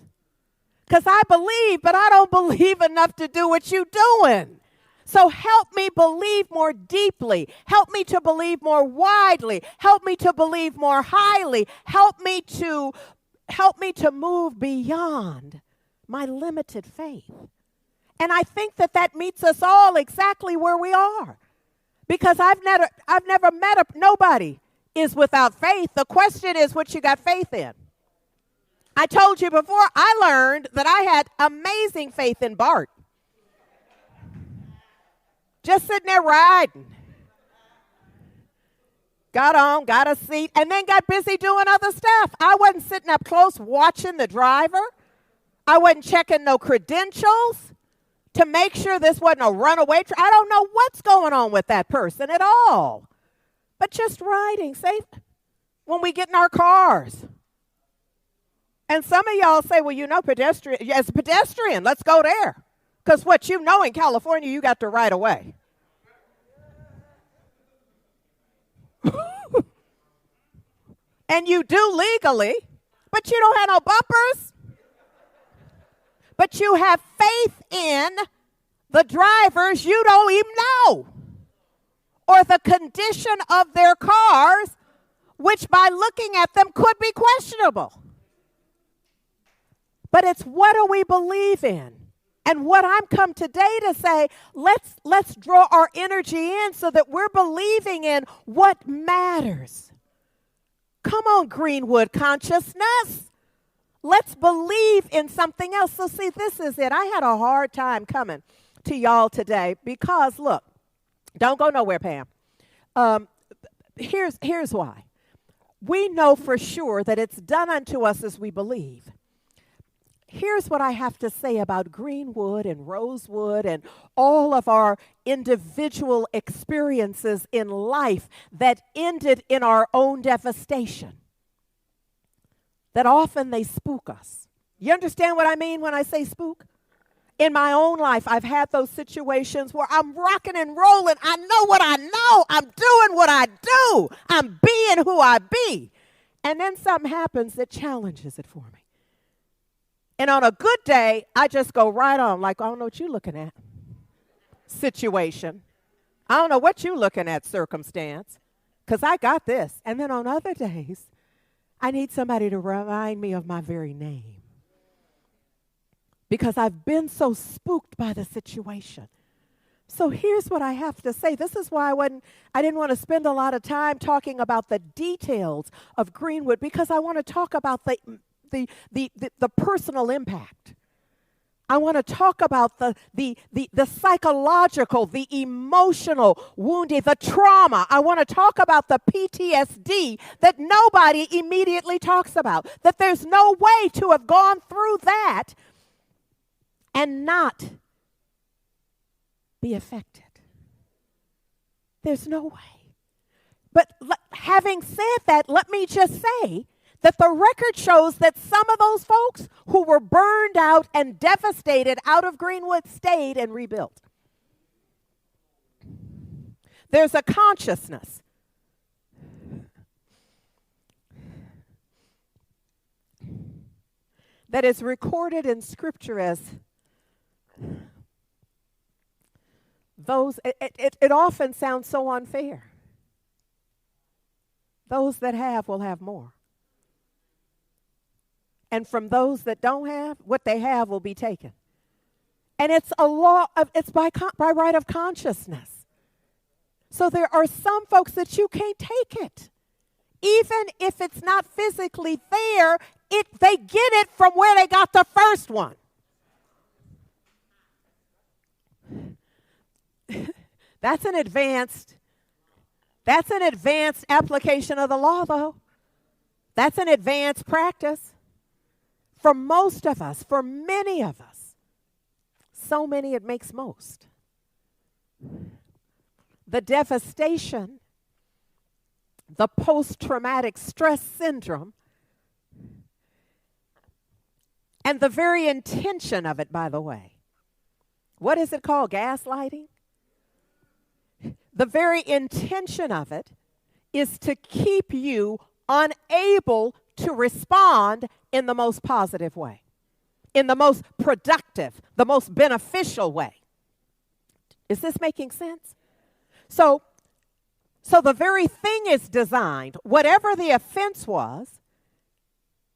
Because I believe, but I don't believe enough to do what you're doing. So help me believe more deeply. Help me to believe more widely. Help me to believe more highly. Help me to move beyond my limited faith. And I think that meets us all exactly where we are. Because I've never met nobody is without faith. The question is what you got faith in. I told you before, I learned that I had amazing faith in Bart. Just sitting there riding. Got on, got a seat, and then got busy doing other stuff. I wasn't sitting up close watching the driver. I wasn't checking no credentials to make sure this wasn't a runaway. I don't know what's going on with that person at all. But just riding safe when we get in our cars. And some of y'all say, well, you know, pedestrian. As a pedestrian, let's go there. Because what you know in California, you got the right of way. And you do legally, but you don't have no bumpers. But you have faith in the drivers you don't even know, or the condition of their cars, which by looking at them could be questionable. But it's what do we believe in? And what I'm come today to say, let's draw our energy in so that we're believing in what matters. Come on, Greenwood consciousness. Let's believe in something else. So see, this is it. I had a hard time coming to y'all today because, look, don't go nowhere, Pam. Here's why. We know for sure that it's done unto us as we believe. Here's what I have to say about Greenwood and Rosewood and all of our individual experiences in life that ended in our own devastation. That often they spook us. You understand what I mean when I say spook? In my own life, I've had those situations where I'm rocking and rolling. I know what I know. I'm doing what I do. I'm being who I be. And then something happens that challenges it for me. And on a good day, I just go right on, like, I don't know what you're looking at. Situation. I don't know what you're looking at, circumstance, because I got this. And then on other days, I need somebody to remind me of my very name. Because I've been so spooked by the situation. So here's what I have to say. This is why I didn't want to spend a lot of time talking about the details of Greenwood, because I want to talk about the personal impact. I want to talk about the psychological, the emotional wounding, the trauma. I want to talk about the PTSD that nobody immediately talks about. That there's no way to have gone through that and not be affected. There's no way. But having said that, let me just say that the record shows that some of those folks who were burned out and devastated out of Greenwood stayed and rebuilt. There's a consciousness. That is recorded in Scripture as those, it often sounds so unfair. Those that have will have more. And from those that don't have, what they have will be taken. And it's a law of, it's by right of consciousness. So there are some folks that you can't take it. Even if it's not physically there, they get it from where they got the first one. That's an advanced application of the law, though. That's an advanced practice. For most of us, for many of us, so many it makes most. The devastation, the post-traumatic stress syndrome, And the very intention of it, by the way, what is it called? Gaslighting? The very intention of it is to keep you unable to respond in the most positive way, in the most productive, the most beneficial way. Is this making sense? So the very thing is designed, whatever the offense was,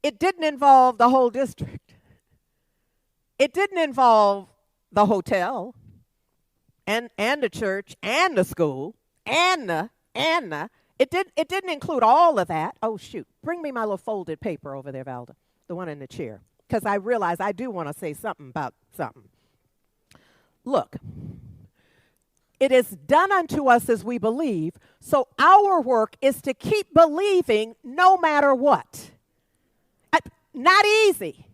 it didn't involve the whole district. It didn't involve the hotel and the church and the school and the. It didn't include all of that. Oh, shoot. Bring me my little folded paper over there, Valda, the one in the chair, because I realize I do want to say something about something. Look, it is done unto us as we believe, so our work is to keep believing no matter what. Not easy.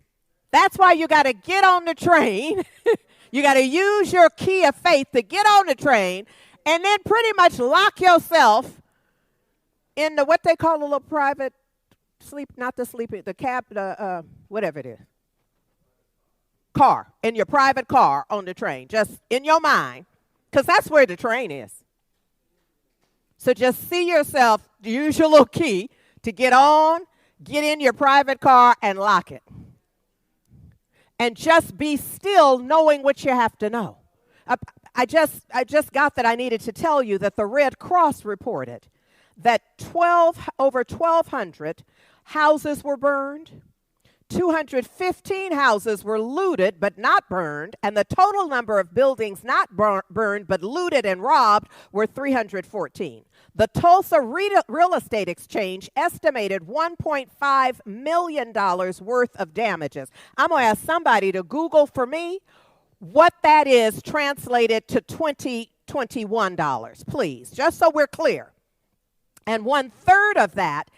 That's why you got to get on the train. You got to use your key of faith to get on the train and then pretty much lock yourself in the, what they call a little private sleep, not the sleeping, the cab, whatever it is. Car, in your private car on the train, just in your mind, because that's where the train is. So just see yourself, use your little key to get on, get in your private car and lock it. And just be still knowing what you have to know. I just got that I needed to tell you that the Red Cross reported that over 1,200 houses were burned, 215 houses were looted but not burned, and the total number of buildings not burned but looted and robbed were 314. The Tulsa Real Estate Exchange estimated $1.5 million worth of damages. I'm going to ask somebody to Google for me what that is translated to $2021, please, just so we're clear. And 1/3 of that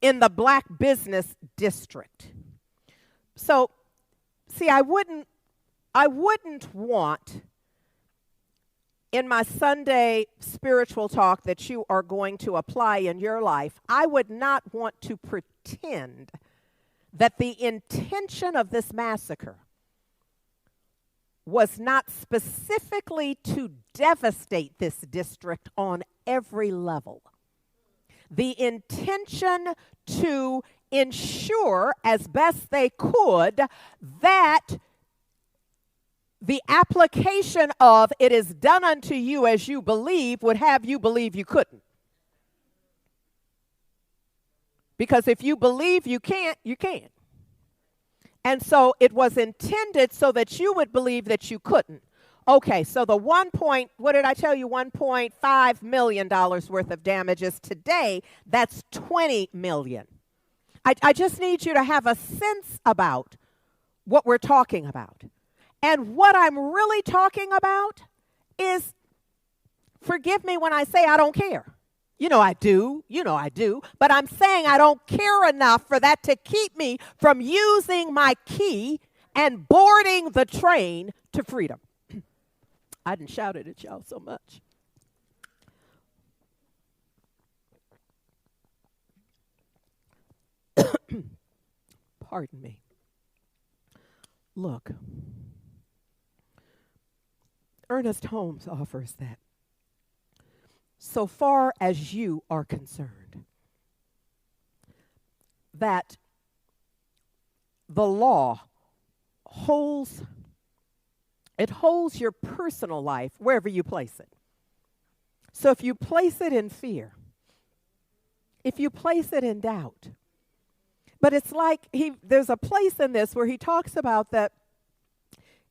in the Black Business District. So, see, I wouldn't want in my Sunday spiritual talk that you are going to apply in your life, I would not want to pretend that the intention of this massacre was not specifically to devastate this district on every level. The intention to ensure as best they could that the application of it is done unto you as you believe would have you believe you couldn't. Because if you believe you can't, you can't. And so it was intended so that you would believe that you couldn't. Okay, so the $1.5 million worth of damages today, that's $20 million. I just need you to have a sense about what we're talking about. And what I'm really talking about is, forgive me when I say I don't care. You know I do, but I'm saying I don't care enough for that to keep me from using my key and boarding the train to freedom. I done shouted at y'all so much. Pardon me. Look, Ernest Holmes offers that so far as you are concerned, that the law holds your personal life wherever you place it. So if you place it in fear, if you place it in doubt, but it's like there's a place in this where he talks about that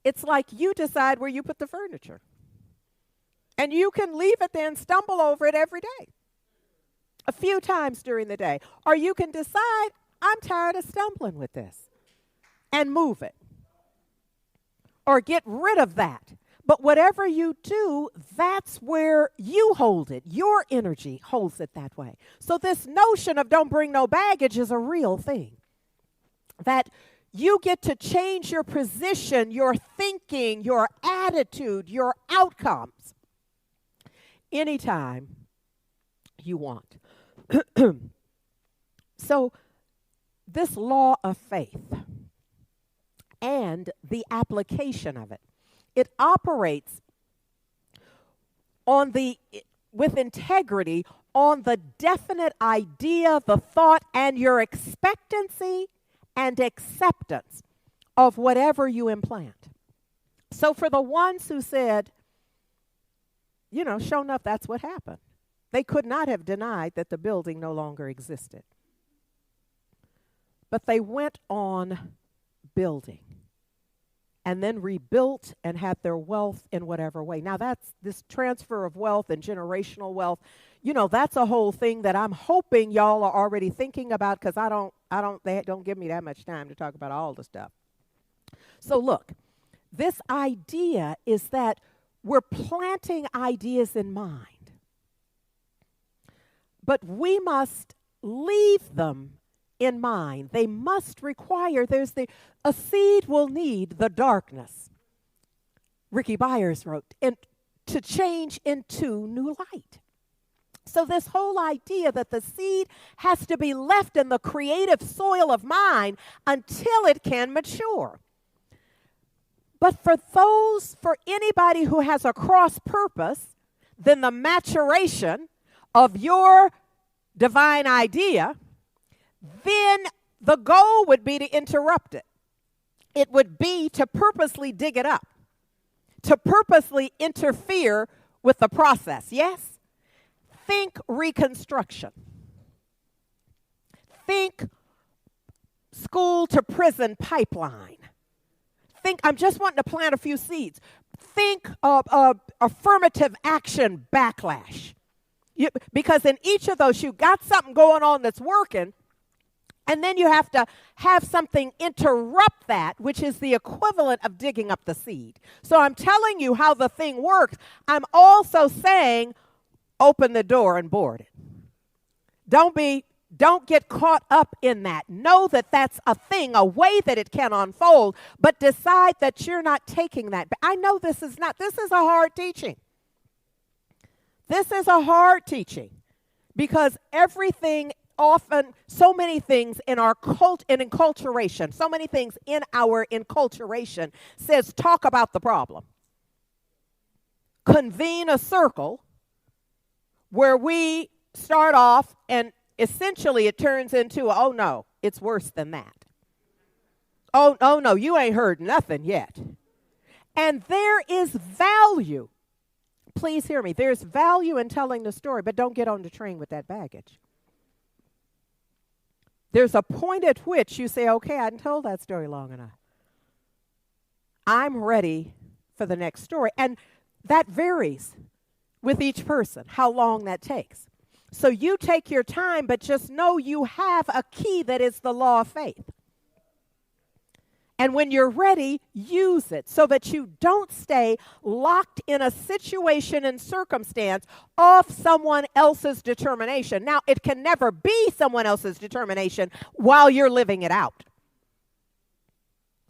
it's like you decide where you put the furniture. And you can leave it there and stumble over it every day, a few times during the day. Or you can decide, I'm tired of stumbling with this, and move it. Or get rid of that. But whatever you do, that's where you hold it. Your energy holds it that way. So this notion of don't bring no baggage is a real thing. That you get to change your position, your thinking, your attitude, your outcomes anytime you want. So this law of faith and the application of it. It operates with integrity on the definite idea, the thought, and your expectancy and acceptance of whatever you implant. So for the ones who said, sure enough, that's what happened. They could not have denied that the building no longer existed. But they went on building and then rebuilt and had their wealth in whatever way. Now that's this transfer of wealth and generational wealth. That's a whole thing that I'm hoping y'all are already thinking about, because they don't give me that much time to talk about all the stuff. So look, this idea is that we're planting ideas in mind, but we must leave them in mind. They must require, a seed will need the darkness, Ricky Byers wrote, and to change into new light. So this whole idea that the seed has to be left in the creative soil of mind until it can mature. But for anybody who has a cross purpose, then the maturation of your divine idea, then the goal would be to interrupt it. It would be to purposely dig it up, to purposely interfere with the process. Yes? Think reconstruction. Think school to prison pipeline. Think, I'm just wanting to plant a few seeds. Think affirmative action backlash. Because in each of those, you got something going on that's working, and then you have to have something interrupt that, which is the equivalent of digging up the seed. So I'm telling you how the thing works. I'm also saying, open the door and board it. Don't get caught up in that. Know that that's a thing, a way that it can unfold, but decide that you're not taking that. But I know this is a hard teaching. This is a hard teaching because so many things in our enculturation, so many things in our enculturation says talk about the problem. Convene a circle where we start off and essentially it turns into, oh no, it's worse than that. Oh no, you ain't heard nothing yet. And there is value. Please hear me. There's value in telling the story, but don't get on the train with that baggage. There's a point at which you say, okay, I done told that story long enough. I'm ready for the next story. And that varies with each person, how long that takes. So you take your time, but just know you have a key that is the law of faith. And when you're ready, use it so that you don't stay locked in a situation and circumstance of someone else's determination. Now, it can never be someone else's determination while you're living it out.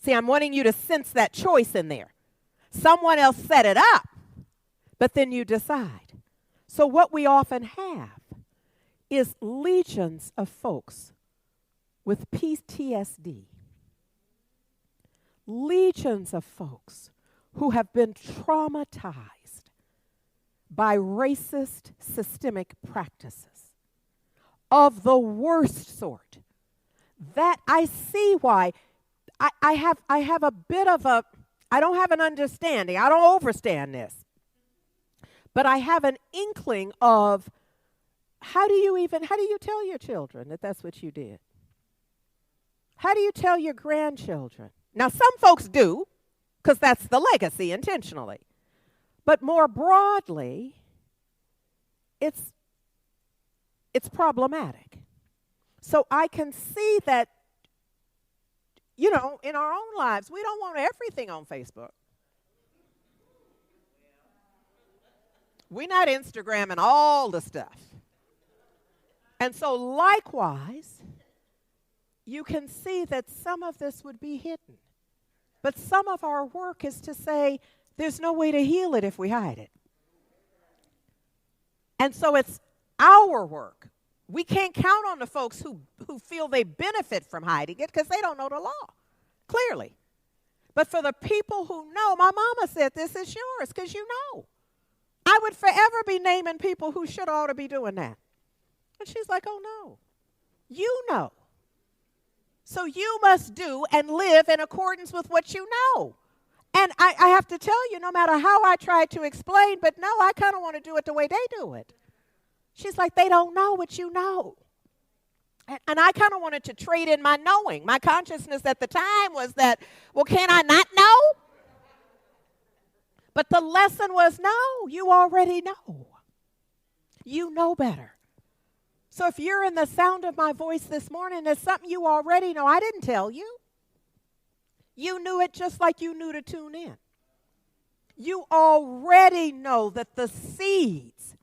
See, I'm wanting you to sense that choice in there. Someone else set it up, but then you decide. So what we often have is legions of folks with PTSD. Legions of folks who have been traumatized by racist systemic practices of the worst sort. That I see why I have a bit of a, I don't have an understanding. I don't overstand this. But I have an inkling of how do you tell your children that that's what you did? How do you tell your grandchildren? Now, some folks do, because that's the legacy intentionally. But more broadly, it's problematic. So I can see that, in our own lives, we don't want everything on Facebook. We're not Instagramming all the stuff. And so likewise, you can see that some of this would be hidden. But some of our work is to say, there's no way to heal it if we hide it. And so it's our work. We can't count on the folks who feel they benefit from hiding it because they don't know the law, clearly. But for the people who know, my mama said, this is yours because you know. I would forever be naming people who should ought to be doing that. And she's like, oh, no. You know. So you must do and live in accordance with what you know. And I have to tell you, no matter how I try to explain, but no, I kind of want to do it the way they do it. She's like, they don't know what you know. And I kind of wanted to trade in my knowing. My consciousness at the time was that, well, can I not know? But the lesson was, no, you already know. You know better. So if you're in the sound of my voice this morning, there's something you already know. I didn't tell you. You knew it just like you knew to tune in. You already know that the seeds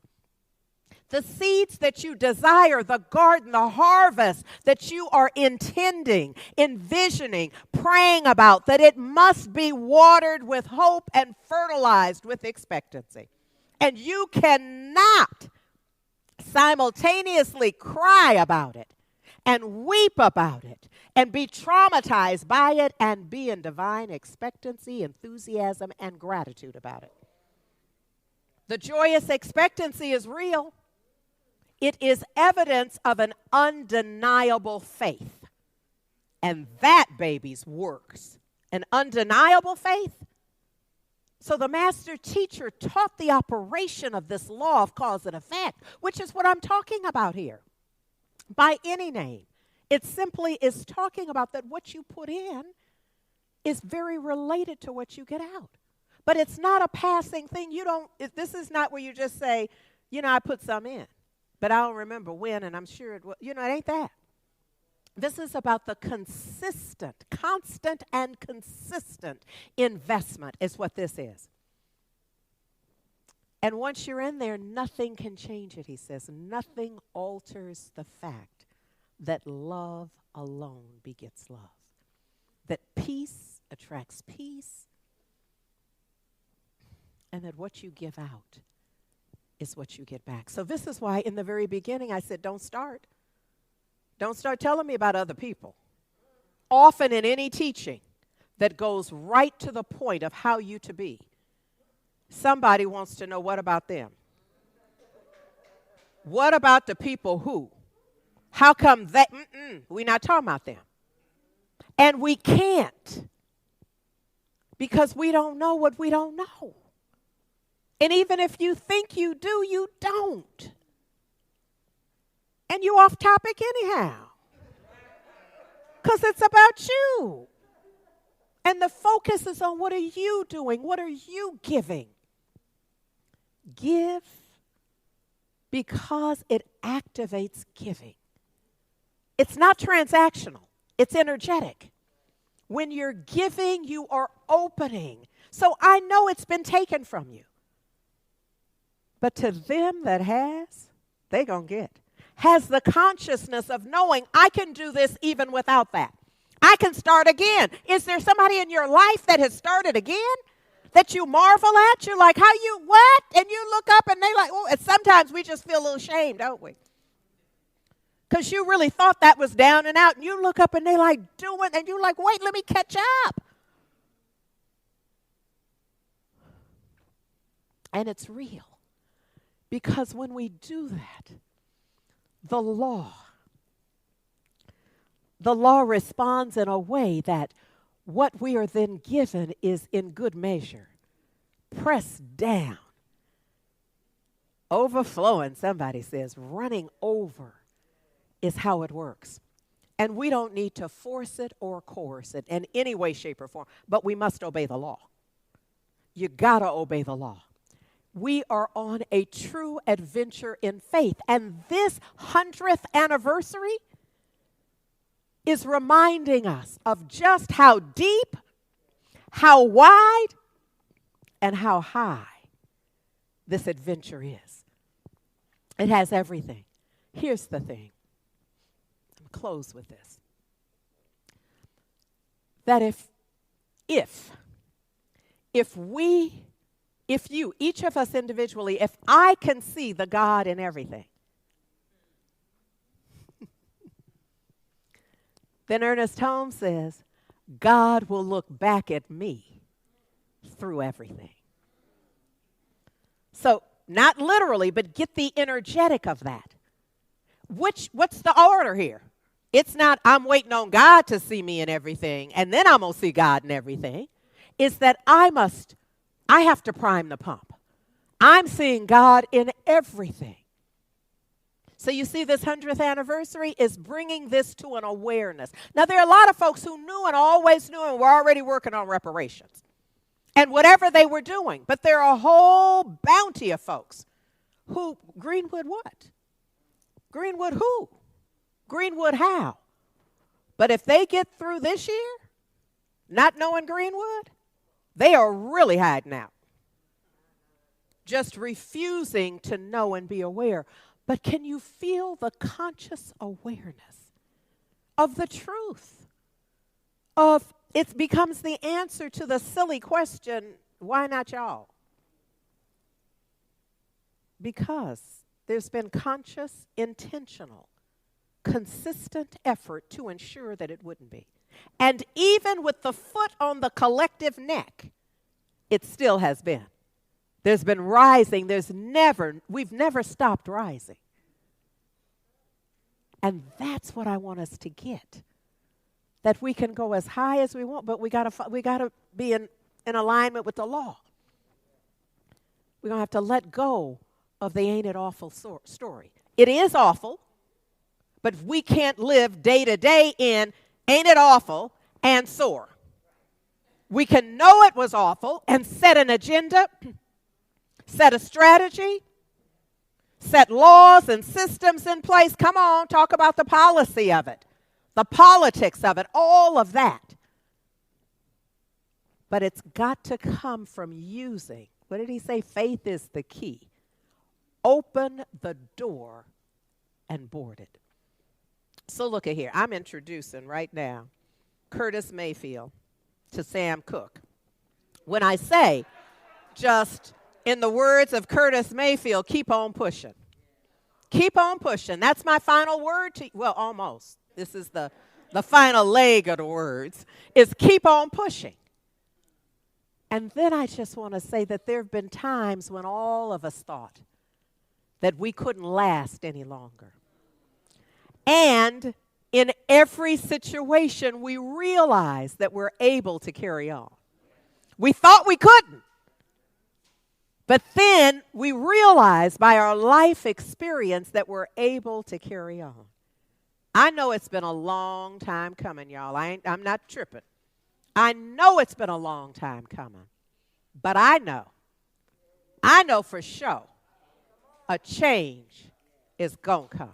that you desire, the garden, the harvest that you are intending, envisioning, praying about, that it must be watered with hope and fertilized with expectancy. And you cannot simultaneously cry about it and weep about it and be traumatized by it and be in divine expectancy, enthusiasm, and gratitude about it. The joyous expectancy is real. It is evidence of an undeniable faith. And that, babies, works. An undeniable faith. So the master teacher taught the operation of this law of cause and effect, which is what I'm talking about here. By any name. It simply is talking about that what you put in is very related to what you get out. But it's not a passing thing. This is not where you just say, I put some in. But I don't remember when, and I'm sure it will. It ain't that. This is about the constant and consistent investment is what this is. And once you're in there, nothing can change it, he says. Nothing alters the fact that love alone begets love. That peace attracts peace. And that what you give out is what you get back. So this is why in the very beginning I said, don't start. Don't start telling me about other people. Often in any teaching that goes right to the point of how you to be, somebody wants to know, what about them? What about the people who? How come that? We're not talking about them. And we can't. Because we don't know what we don't know. And even if you think you do, you don't. And you off topic anyhow. Because it's about you. And the focus is on what are you doing? What are you giving? Give because it activates giving. It's not transactional. It's energetic. When you're giving, you are opening. So I know it's been taken from you. But to them that has, they gonna get. Has the consciousness of knowing I can do this even without that. I can start again. Is there somebody in your life that has started again? That you marvel at? You're like, how you, what? And you look up and they like, oh, and sometimes we just feel a little shame, don't we? Because you really thought that was down and out. And you look up and they like doing, and you're like, wait, let me catch up. And it's real. Because when we do that, the law responds in a way that what we are then given is in good measure, pressed down, overflowing, somebody says, running over is how it works. And we don't need to force it or coerce it in any way, shape, or form, but we must obey the law. You gotta obey the law. We are on a true adventure in faith. And this 100th anniversary is reminding us of just how deep, how wide, and how high this adventure is. It has everything. Here's the thing. I'll close with this. That if you, each of us individually, if I can see the God in everything, then Ernest Holmes says, God will look back at me through everything. So, not literally, but get the energetic of that. What's the order here? It's not I'm waiting on God to see me in everything, and then I'm going to see God in everything. It's that I have to prime the pump. I'm seeing God in everything. So you see, this 100th anniversary is bringing this to an awareness. Now, there are a lot of folks who knew and always knew and were already working on reparations and whatever they were doing. But there are a whole bounty of folks who, Greenwood what? Greenwood who? Greenwood how? But if they get through this year not knowing Greenwood, they are really hiding out. Just refusing to know and be aware. But can you feel the conscious awareness of the truth? Of it becomes the answer to the silly question, why not y'all? Because there's been conscious, intentional, consistent effort to ensure that it wouldn't be. And even with the foot on the collective neck, it still has been. There's been rising. We've never stopped rising. And that's what I want us to get. That we can go as high as we want, but we gotta be in alignment with the law. We're going to have to let go of the ain't it awful story. It is awful, but we can't live day to day in ain't it awful and soar. We can know it was awful and set an agenda, set a strategy, set laws and systems in place. Come on, talk about the policy of it, the politics of it, all of that. But it's got to come from using, what did he say? Faith is the key. Open the door and board it. So look at here. I'm introducing right now Curtis Mayfield to Sam Cooke. When I say, just in the words of Curtis Mayfield, keep on pushing. Keep on pushing. That's my final word to you. Well, almost. This is the final leg of the words, is keep on pushing. And then I just want to say that there have been times when all of us thought that we couldn't last any longer. And in every situation, we realize that we're able to carry on. We thought we couldn't. But then we realize by our life experience that we're able to carry on. I know it's been a long time coming, y'all. I'm not tripping. I know it's been a long time coming. But I know for sure, a change is going to come.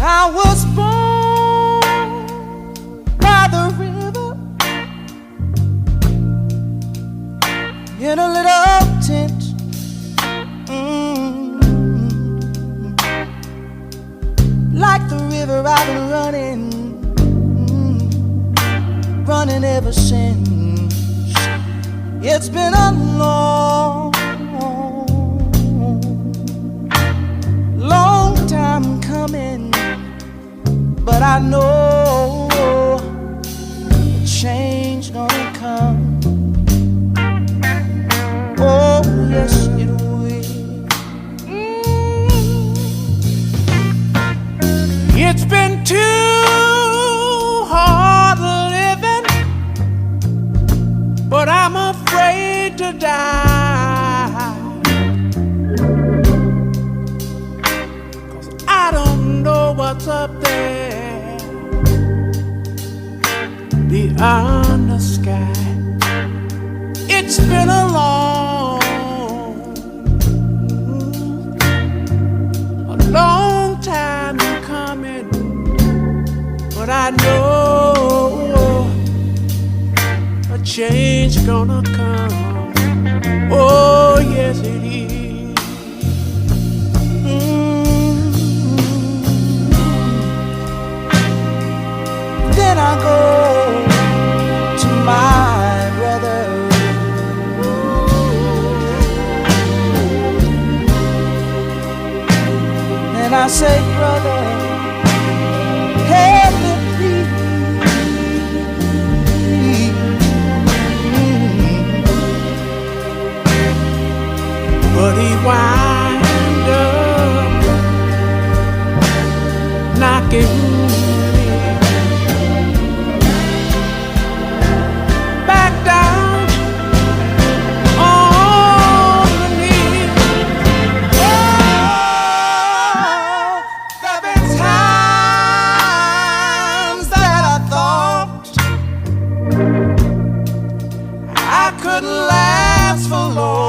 I was born by the river in a little tent. Like the river I've been running ever since. It's been a long time coming. But I know a change gonna come. Oh, yes, it will. It's been too hard living, but I'm afraid to die. 'Cause I don't know what's up there beyond the sky. It's been a long time coming, but I know a change gonna come. Oh, yes, it is. Then I go to my brother. I say, brother, help me please. But he wind up knocking me back down on the knee. Oh, there been times that I thought I couldn't last for long.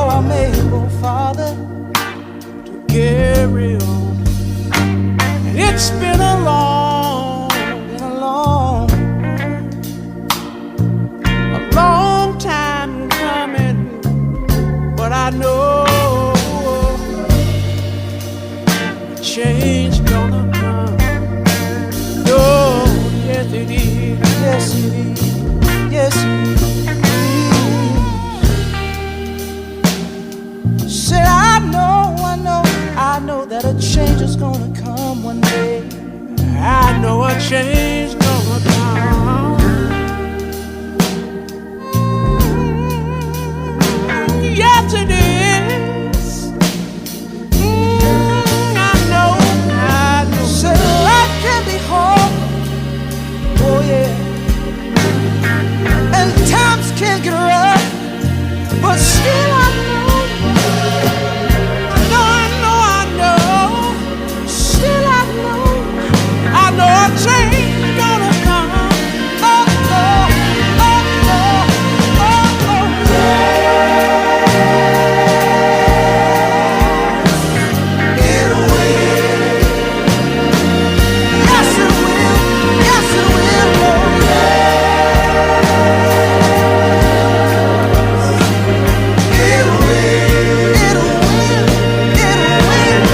I'm able, Father, to carry on. And it's been a long time coming, but I know change gonna come. Oh, yes it is, yes it is, yes it is. Said I know that a change is gonna come one day. I know a change gonna come. Yes it is. I know. Said life can be hard. Oh yeah. And times can get rough, but still I know. Change gonna come. Oh, oh, oh, oh, oh, oh. It will. Yes, it will. Yes, it will. Oh, yes. It will. It will. It will.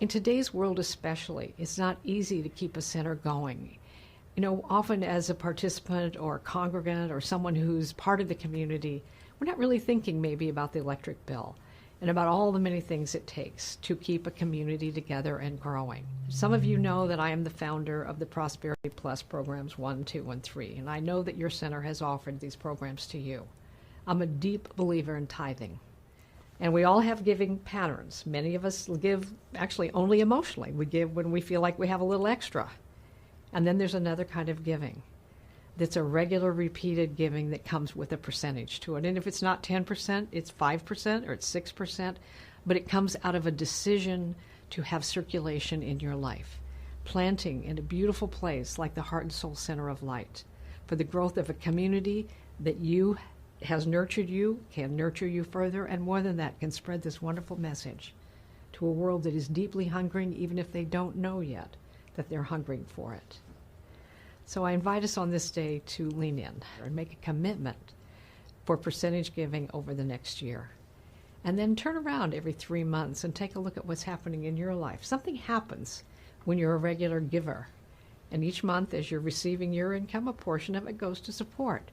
In today's world especially, it's not easy to keep a center going. You know, often as a participant or a congregant or someone who's part of the community, we're not really thinking maybe about the electric bill and about all the many things it takes to keep a community together and growing. Some of you know that I am the founder of the Prosperity Plus programs 1, 2, and 3, and I know that your center has offered these programs to you. I'm a deep believer in tithing. And we all have giving patterns. Many of us give actually only emotionally. We give when we feel like we have a little extra. And then there's another kind of giving that's a regular repeated giving that comes with a percentage to it. And if it's not 10%, it's 5% or it's 6%, but it comes out of a decision to have circulation in your life. Planting in a beautiful place like the Heart and Soul Center of Light for the growth of a community that has nurtured you, can nurture you further, and more than that, can spread this wonderful message to a world that is deeply hungering, even if they don't know yet that they're hungering for it. So I invite us on this day to lean in and make a commitment for percentage giving over the next year. And then turn around every 3 months and take a look at what's happening in your life. Something happens when you're a regular giver. And each month, as you're receiving your income, a portion of it goes to support.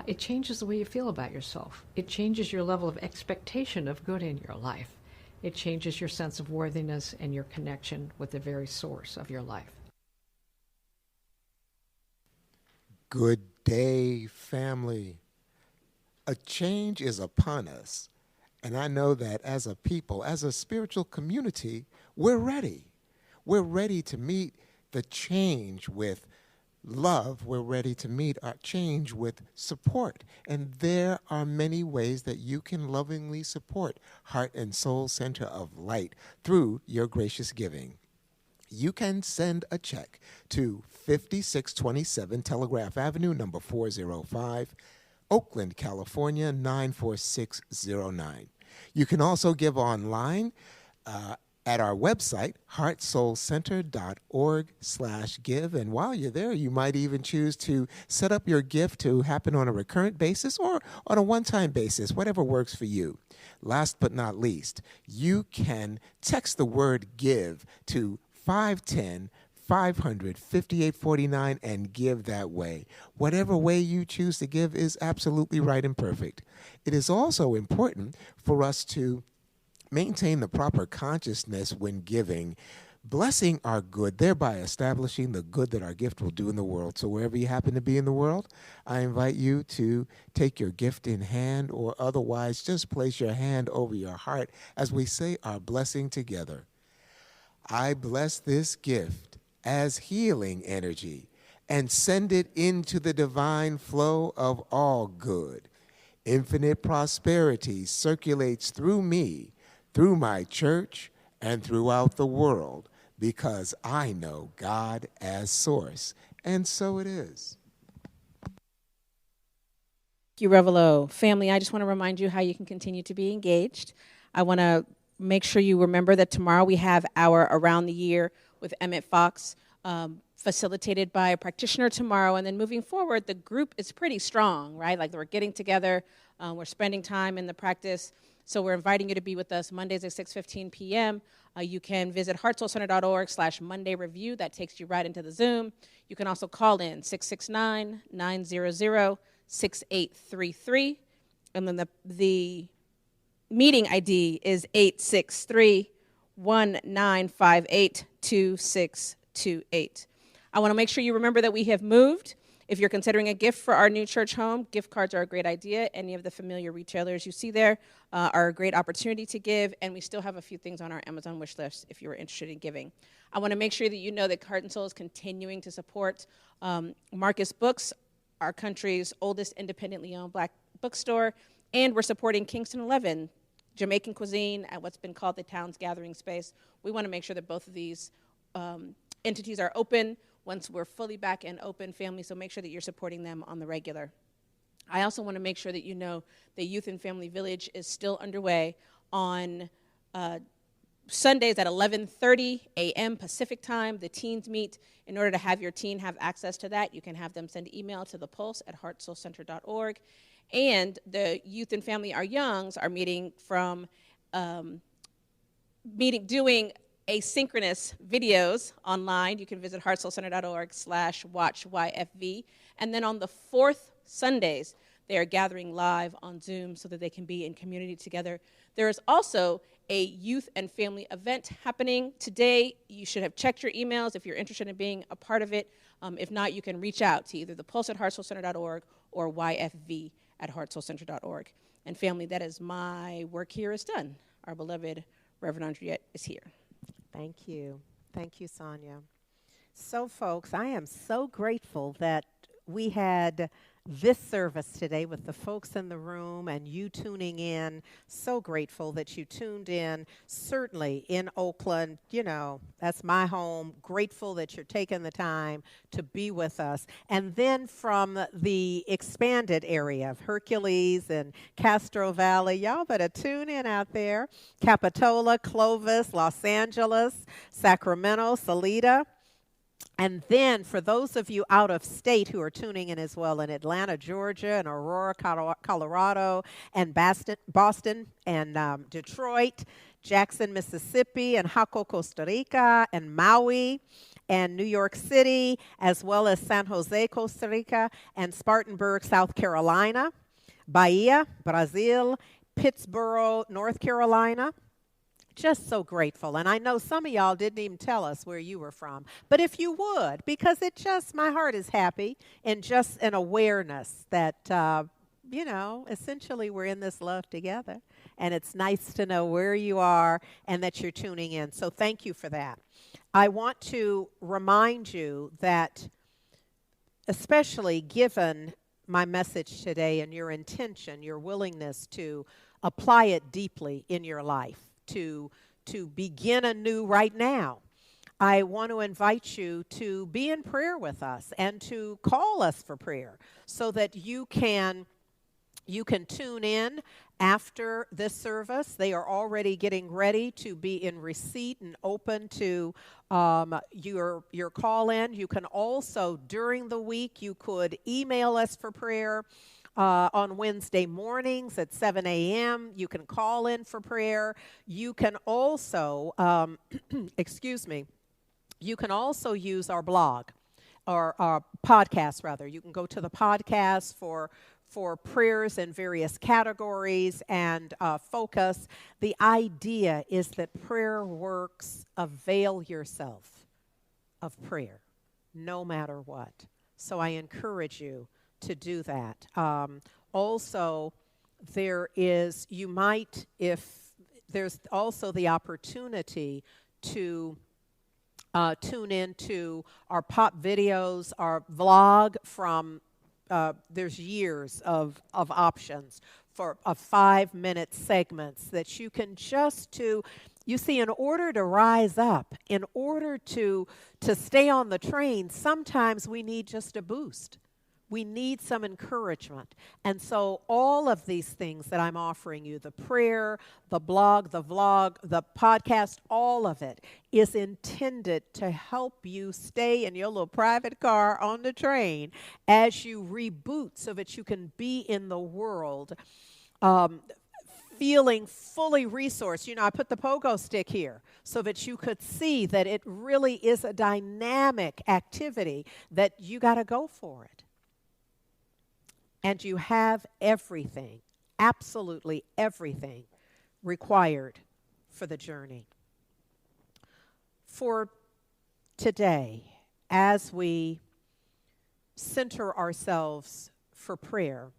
It changes the way you feel about yourself. It changes your level of expectation of good in your life. It changes your sense of worthiness and your connection with the very source of your life. Good day, family. A change is upon us. And I know that as a people, as a spiritual community, we're ready. We're ready to meet the change with love. We're ready to meet our change with support. And there are many ways that you can lovingly support Heart and Soul Center of Light through your gracious giving. You can send a check to 5627 Telegraph Avenue, number 405, Oakland, California, 94609. You can also give online at our website, heartsoulcenter.org/give. And while you're there, you might even choose to set up your gift to happen on a recurrent basis or on a one-time basis, whatever works for you. Last but not least, you can text the word give to 510-500-5849 and give that way. Whatever way you choose to give is absolutely right and perfect. It is also important for us to maintain the proper consciousness when giving, blessing our good, thereby establishing the good that our gift will do in the world. So wherever you happen to be in the world, I invite you to take your gift in hand, or otherwise just place your hand over your heart as we say our blessing together. I bless this gift as healing energy and send it into the divine flow of all good. Infinite prosperity circulates through me, through my church, and throughout the world, because I know God as source. And so it is. Thank you, Revelo. Family, I just want to remind you how you can continue to be engaged. I want to make sure you remember that tomorrow we have our Around the Year with Emmett Fox, facilitated by a practitioner tomorrow. And then moving forward, the group is pretty strong, right? Like, we're getting together, we're spending time in the practice. So we're inviting you to be with us Mondays at 6:15 p.m. You can visit heartsoulcenter.org/Monday Review. That takes you right into the Zoom. You can also call in 669-900-6833. And then the meeting ID is 863-1958-2628. I want to make sure you remember that we have moved. If you're considering a gift for our new church home, gift cards are a great idea. Any of the familiar retailers you see there are a great opportunity to give, and we still have a few things on our Amazon wish list if you are interested in giving. I want to make sure that you know that Heart and Soul is continuing to support Marcus Books, our country's oldest independently owned Black bookstore, and we're supporting Kingston 11, Jamaican cuisine at what's been called the Town's Gathering Space. We want to make sure that both of these entities are open once we're fully back and open, family, so make sure that you're supporting them on the regular. I also want to make sure that you know the Youth and Family Village is still underway on Sundays at 11:30 a.m. Pacific time. The teens meet. In order to have your teen have access to that, you can have them send email to thepulse@heartsoulcenter.org. And the Youth and Family Are Youngs are meeting from doing asynchronous videos online. You can visit heartsoulcenter.org/watchyfv. And then on the fourth Sundays, they are gathering live on Zoom so that they can be in community together. There is also a youth and family event happening today. You should have checked your emails if you're interested in being a part of it. If not, you can reach out to either the Pulse@heartsoulcenter.org or YFV@heartsoulcenter.org. And family, that is my work here is done. Our beloved Reverend Andriette is here. Thank you. Thank you, Sonia. So, folks, I am so grateful that we had this service today with the folks in the room and you tuning in. So grateful that you tuned in. Certainly in Oakland, you know, that's my home. Grateful that you're taking the time to be with us. And then from the expanded area of Hercules and Castro Valley, y'all better tune in out there. Capitola, Clovis, Los Angeles, Sacramento, Salida. And then for those of you out of state who are tuning in as well in Atlanta, Georgia, and Aurora, Colorado, and Boston, and Detroit, Jackson, Mississippi, and Jaco, Costa Rica, and Maui, and New York City, as well as San Jose, Costa Rica, and Spartanburg, South Carolina, Bahia, Brazil, Pittsburgh, North Carolina. Just so grateful. And I know some of y'all didn't even tell us where you were from. But if you would, because my heart is happy and just an awareness that, essentially we're in this love together. And it's nice to know where you are and that you're tuning in. So thank you for that. I want to remind you that, especially given my message today and your intention, your willingness to apply it deeply in your life, to begin anew right now, I want to invite you to be in prayer with us and to call us for prayer so that you can tune in after this service. They are already getting ready to be in receipt and open to your call-in. You can also, during the week, you could email us for prayer on Wednesday mornings at 7 a.m. You can call in for prayer. You can also, excuse me, you can also use our blog, or our podcast, rather. You can go to the podcast for prayers in various categories and focus. The idea is that prayer works. Avail yourself of prayer, no matter what. So I encourage you to do that. Also, there's also the opportunity to tune into our pop videos, our vlog from, there's years of options for 5-minute segments that you can you see, in order to rise up, in order to stay on the train, sometimes we need just a boost. We need some encouragement. And so all of these things that I'm offering you, the prayer, the blog, the vlog, the podcast, all of it is intended to help you stay in your little private car on the train as you reboot so that you can be in the world feeling fully resourced. You know, I put the pogo stick here so that you could see that it really is a dynamic activity that you got to go for it. And you have everything, absolutely everything required for the journey. For today, as we center ourselves for prayer,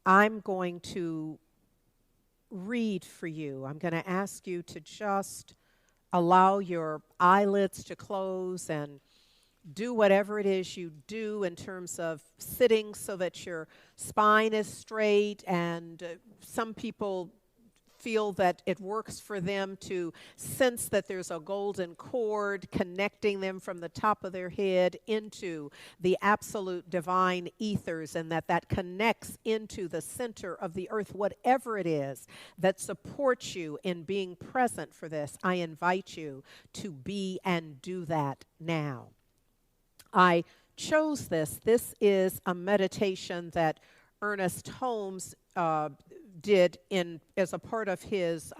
I'm going to read for you. I'm going to ask you to just allow your eyelids to close and do whatever it is you do in terms of sitting so that your spine is straight, and some people feel that it works for them to sense that there's a golden cord connecting them from the top of their head into the absolute divine ethers, and that connects into the center of the earth. Whatever it is that supports you in being present for this, I invite you to be and do that now. I chose this. This is a meditation that Ernest Holmes did as a part of his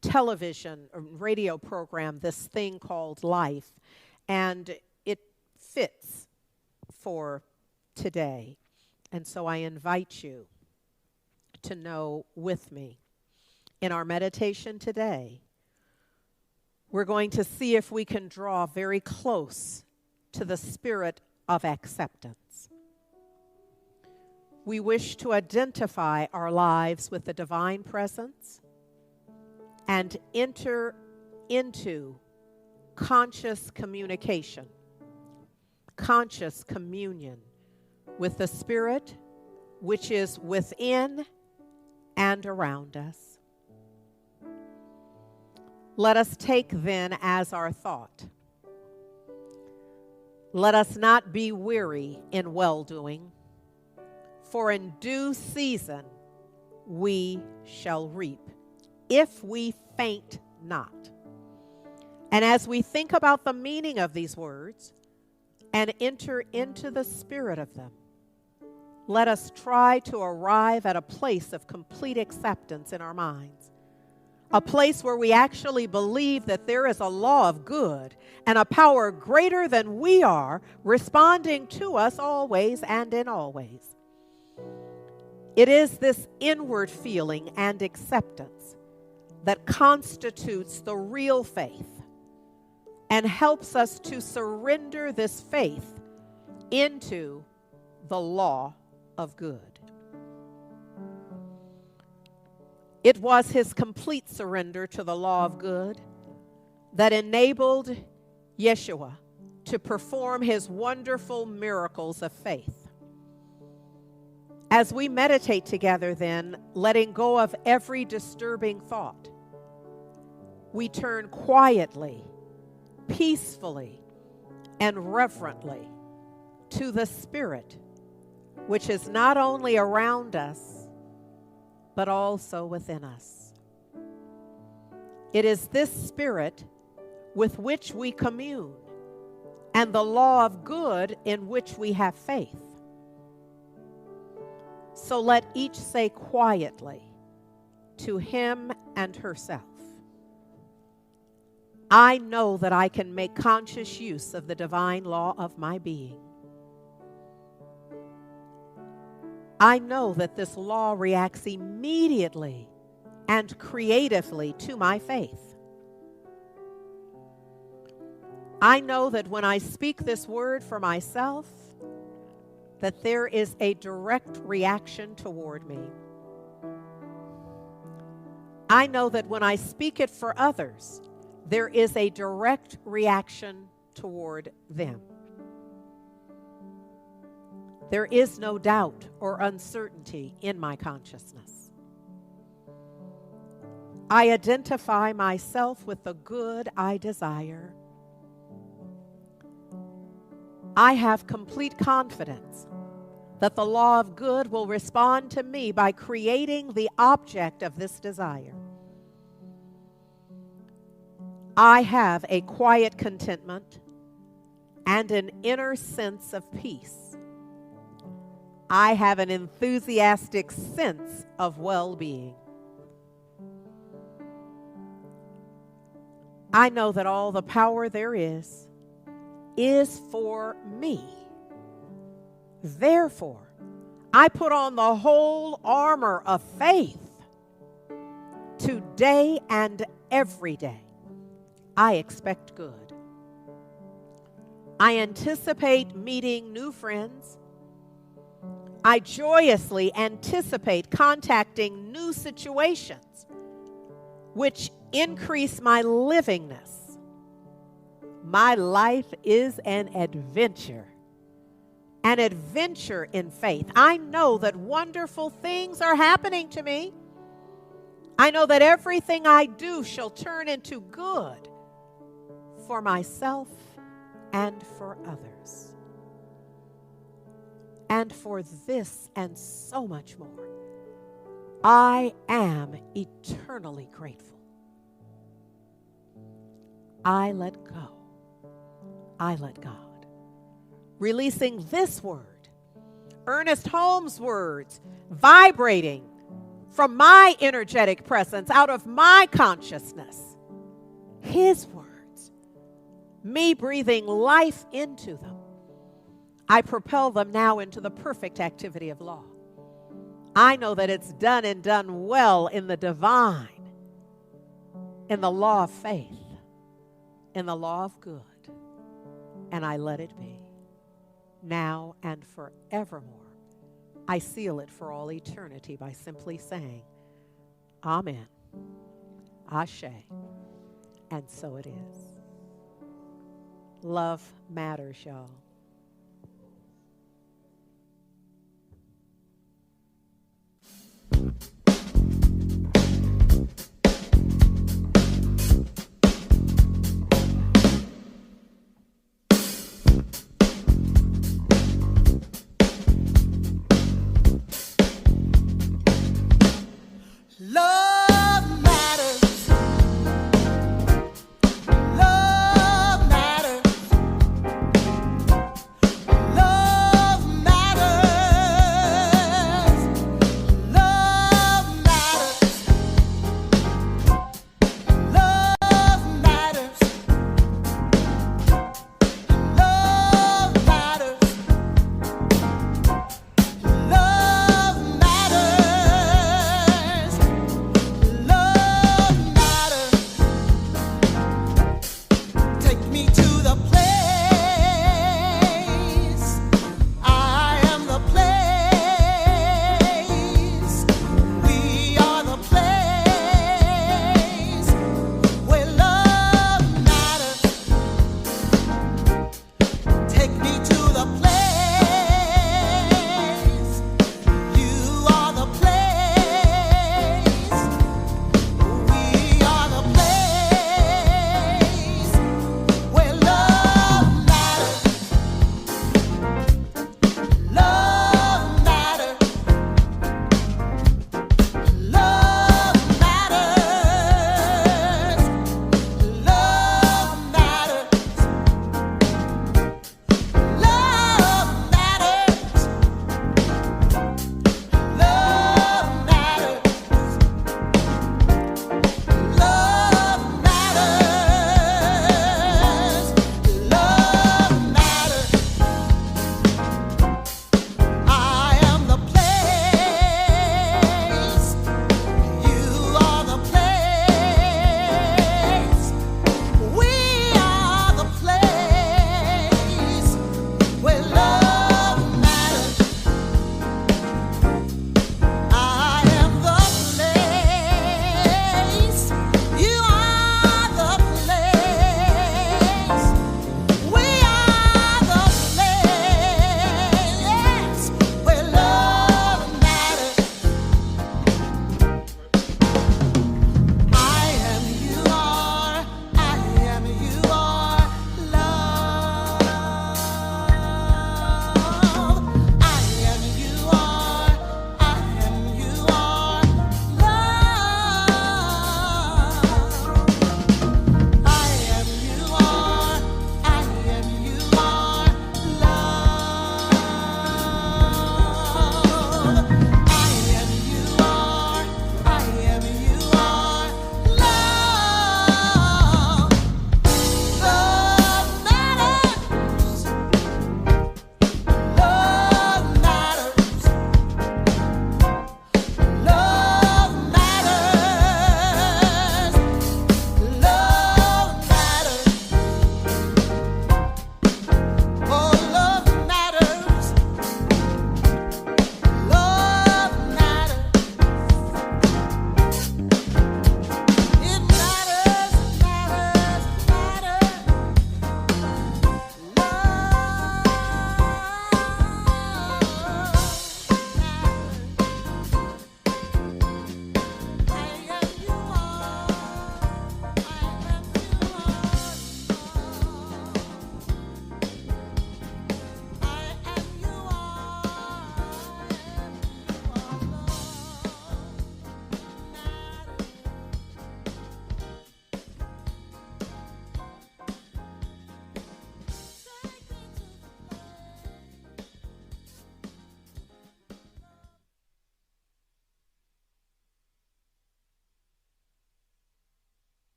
television or radio program, this thing called Life. And it fits for today. And so I invite you to know with me. In our meditation today, we're going to see if we can draw very close to the spirit of acceptance. We wish to identify our lives with the divine presence and enter into conscious communication, conscious communion with the Spirit which is within and around us. Let us take then as our thought, let us not be weary in well-doing, for in due season we shall reap, if we faint not. And as we think about the meaning of these words and enter into the spirit of them, let us try to arrive at a place of complete acceptance in our minds. A place where we actually believe that there is a law of good and a power greater than we are responding to us always and in all ways. It is this inward feeling and acceptance that constitutes the real faith and helps us to surrender this faith into the law of good. It was his complete surrender to the law of good that enabled Yeshua to perform his wonderful miracles of faith. As we meditate together then, letting go of every disturbing thought, we turn quietly, peacefully, and reverently to the Spirit, which is not only around us, but also within us. It is this Spirit with which we commune, and the law of good in which we have faith. So let each say quietly to him and herself, I know that I can make conscious use of the divine law of my being. I know that this law reacts immediately and creatively to my faith. I know that when I speak this word for myself, that there is a direct reaction toward me. I know that when I speak it for others, there is a direct reaction toward them. There is no doubt or uncertainty in my consciousness. I identify myself with the good I desire. I have complete confidence that the law of good will respond to me by creating the object of this desire. I have a quiet contentment and an inner sense of peace. I have an enthusiastic sense of well-being. I know that all the power there is for me. Therefore, I put on the whole armor of faith today and every day. I expect good. I anticipate meeting new friends. I joyously anticipate contacting new situations which increase my livingness. My life is an adventure in faith. I know that wonderful things are happening to me. I know that everything I do shall turn into good for myself and for others. And for this and so much more, I am eternally grateful. I let go. I let God. Releasing this word, Ernest Holmes' words, vibrating from my energetic presence out of my consciousness. His words, me breathing life into them. I propel them now into the perfect activity of law. I know that it's done and done well in the divine, in the law of faith, in the law of good. And I let it be, now and forevermore. I seal it for all eternity by simply saying, Amen, Ashe, and so it is. Love matters, y'all.